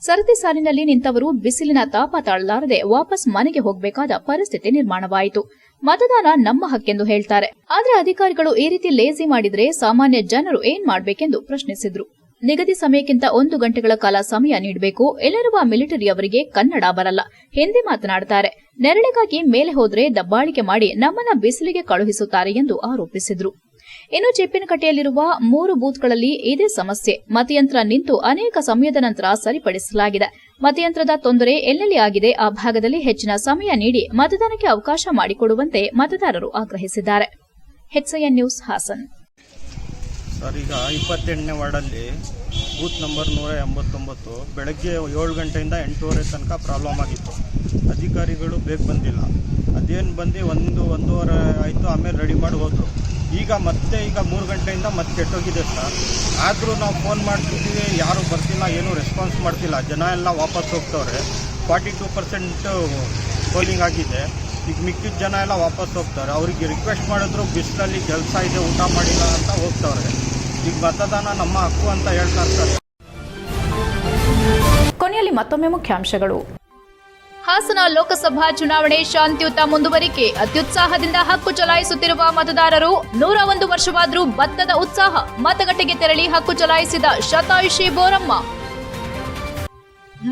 ಸರದಿ ಸಾಲಿನಲ್ಲಿ ನಿಂತವರು ಬಿಸಿಲಿನ ತಾಪ ತಾಳಲಾರದೆ ವಾಪಸ್ ಮನೆಗೆ ಹೋಗಬೇಕಾದ ಪರಿಸ್ಥಿತಿ ನಿರ್ಮಾಣವಾಯಿತು. ಮತದಾನ ನಮ್ಮ ಹಕ್ಕೆಂದು ಹೇಳ್ತಾರೆ, ಆದರೆ ಅಧಿಕಾರಿಗಳು ಈ ರೀತಿ ಲೇಜಿ ಮಾಡಿದ್ರೆ ಸಾಮಾನ್ಯ ಜನರು ಏನ್ ಮಾಡಬೇಕೆಂದು ಪ್ರಶ್ನಿಸಿದ್ರು. ನಿಗದಿ ಸಮಯಕ್ಕಿಂತ 1 ಗಂಟೆಗಳ ಕಾಲ ಸಮಯ ನೀಡಬೇಕು. ಇಲ್ಲಿರುವ ಮಿಲಿಟರಿಯವರಿಗೆ ಕನ್ನಡ ಬರಲ್ಲ, ಹಿಂದಿ ಮಾತನಾಡುತ್ತಾರೆ. ನೆರಳಿಗಾಗಿ ಮೇಲೆ ಹೋದ್ರೆ ದಬ್ಬಾಳಿಕೆ ಮಾಡಿ ನಮ್ಮನ್ನ ಬಿಸಿಲಿಗೆ ಕಳುಹಿಸುತ್ತಾರೆ ಎಂದು ಆರೋಪಿಸಿದ್ರು. ಇನ್ನು ಚೆಪ್ಪಿನಕಟ್ಟೆಯಲ್ಲಿರುವ 3 ಬೂತ್ಗಳಲ್ಲಿ ಇದೇ ಸಮಸ್ಯೆ. ಮತಯಂತ್ರ ನಿಂತು ಅನೇಕ ಸಮಯದ ನಂತರ ಸರಿಪಡಿಸಲಾಗಿದೆ. ಮತಯಂತ್ರದ ತೊಂದರೆ ಎಲ್ಲೆಲ್ಲಿ ಆಗಿದೆ ಆ ಭಾಗದಲ್ಲಿ ಹೆಚ್ಚಿನ ಸಮಯ ನೀಡಿ ಮತದಾನಕ್ಕೆ ಅವಕಾಶ ಮಾಡಿಕೊಡುವಂತೆ ಮತದಾರರು ಆಗ್ರಹಿಸಿದ್ದಾರೆ. HCN news Haasan. ಸರ್, ಈಗ 28ನೇ ವಾರ್ಡಲ್ಲಿ ಬೂತ್ ನಂಬರ್ 189 ಬೆಳಗ್ಗೆ 7 ಗಂಟೆಯಿಂದ 8:30 ತನಕ ಪ್ರಾಬ್ಲಮ್ ಆಗಿತ್ತು. ಅಧಿಕಾರಿಗಳು ಬೇಗ ಬಂದಿಲ್ಲ. ಅದೇನು ಬಂದು 1-1:30 ಆಯಿತು, ಆಮೇಲೆ ರೆಡಿ ಮಾಡಿ ಹೋದರು. ಈಗ 3 ಗಂಟೆಯಿಂದ ಮತ್ತೆ ಕೆಟ್ಟೋಗಿದೆ ಸರ್. ಆದರೂ ನಾವು ಫೋನ್ ಮಾಡ್ತಿರ್ತೀವಿ, ಯಾರೂ ಬರ್ತಿಲ್ಲ, ಏನೂ ರೆಸ್ಪಾನ್ಸ್ ಮಾಡ್ತಿಲ್ಲ. ಜನ ಎಲ್ಲ ವಾಪಸ್ ಹೋಗ್ತವ್ರೆ. 42% ಪೋಲಿಂಗ್ ಆಗಿದೆ. ಈಗ ಮಿಕ್ಕಿದ ಜನ ಎಲ್ಲ ವಾಪಸ್ ಹೋಗ್ತಾರೆ. ಅವರಿಗೆ ರಿಕ್ವೆಸ್ಟ್ ಮಾಡಿದ್ರು, ಬಿಸಿಲಲ್ಲಿ ಕೆಲಸ ಇದೆ, ಊಟ ಮಾಡಿಲ್ಲ ಅಂತ ಹೋಗ್ತವ್ರೆ. ಈಗ ಮತದಾನ ನಮ್ಮ ಹಕ್ಕು ಅಂತ ಹೇಳ್ತಾರೆ ಸರ್. ಕೊನೆಯಲ್ಲಿ ಮತ್ತೊಮ್ಮೆ ಮುಖ್ಯಾಂಶಗಳು. ಹಾಸನ ಲೋಕಸಭಾ ಚುನಾವಣೆ ಶಾಂತಿಯುತ ಮುಂದುವರಿಕೆ. ಅತ್ಯುತ್ಸಾಹದಿಂದ ಹಕ್ಕು ಚಲಾಯಿಸುತ್ತಿರುವ ಮತದಾರರು. 101 ವರ್ಷವಾದರೂ ಭತ್ತದ ಉತ್ಸಾಹ. ಮತಗಟ್ಟೆಗೆ ತೆರಳಿ ಹಕ್ಕು ಚಲಾಯಿಸಿದ ಶತಾಯುಷಿ ಬೋರಮ್ಮ.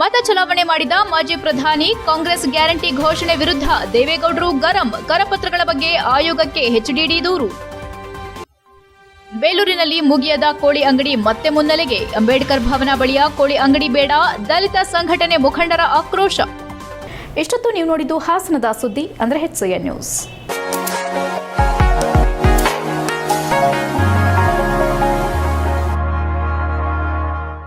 ಮತ ಚಲಾವಣೆ ಮಾಡಿದ ಮಾಜಿ ಪ್ರಧಾನಿ. ಕಾಂಗ್ರೆಸ್ ಗ್ಯಾರಂಟಿ ಘೋಷಣೆ ವಿರುದ್ಧ ದೇವೇಗೌಡರು ಗರಂ. ಕರಪತ್ರಗಳ ಬಗ್ಗೆ ಆಯೋಗಕ್ಕೆ HDD ದೂರು. ಬೇಲೂರಿನಲ್ಲಿ ಮುಗಿಯದ ಕೋಳಿ ಅಂಗಡಿ ಮತ್ತೆ ಮುನ್ನೆಲೆಗೆ. ಅಂಬೇಡ್ಕರ್ ಭವನ ಬಳಿಯ ಕೋಳಿ ಅಂಗಡಿ ಬೇಡ, ದಲಿತ ಸಂಘಟನೆ ಮುಖಂಡರ ಆಕ್ರೋಶ. ಇಷ್ಟೊತ್ತು ನೀವು ನೋಡಿದ್ದು ಹಾಸನದ ಸುದ್ದಿ, ಅಂದ್ರೆ HCN ನ್ಯೂಸ್.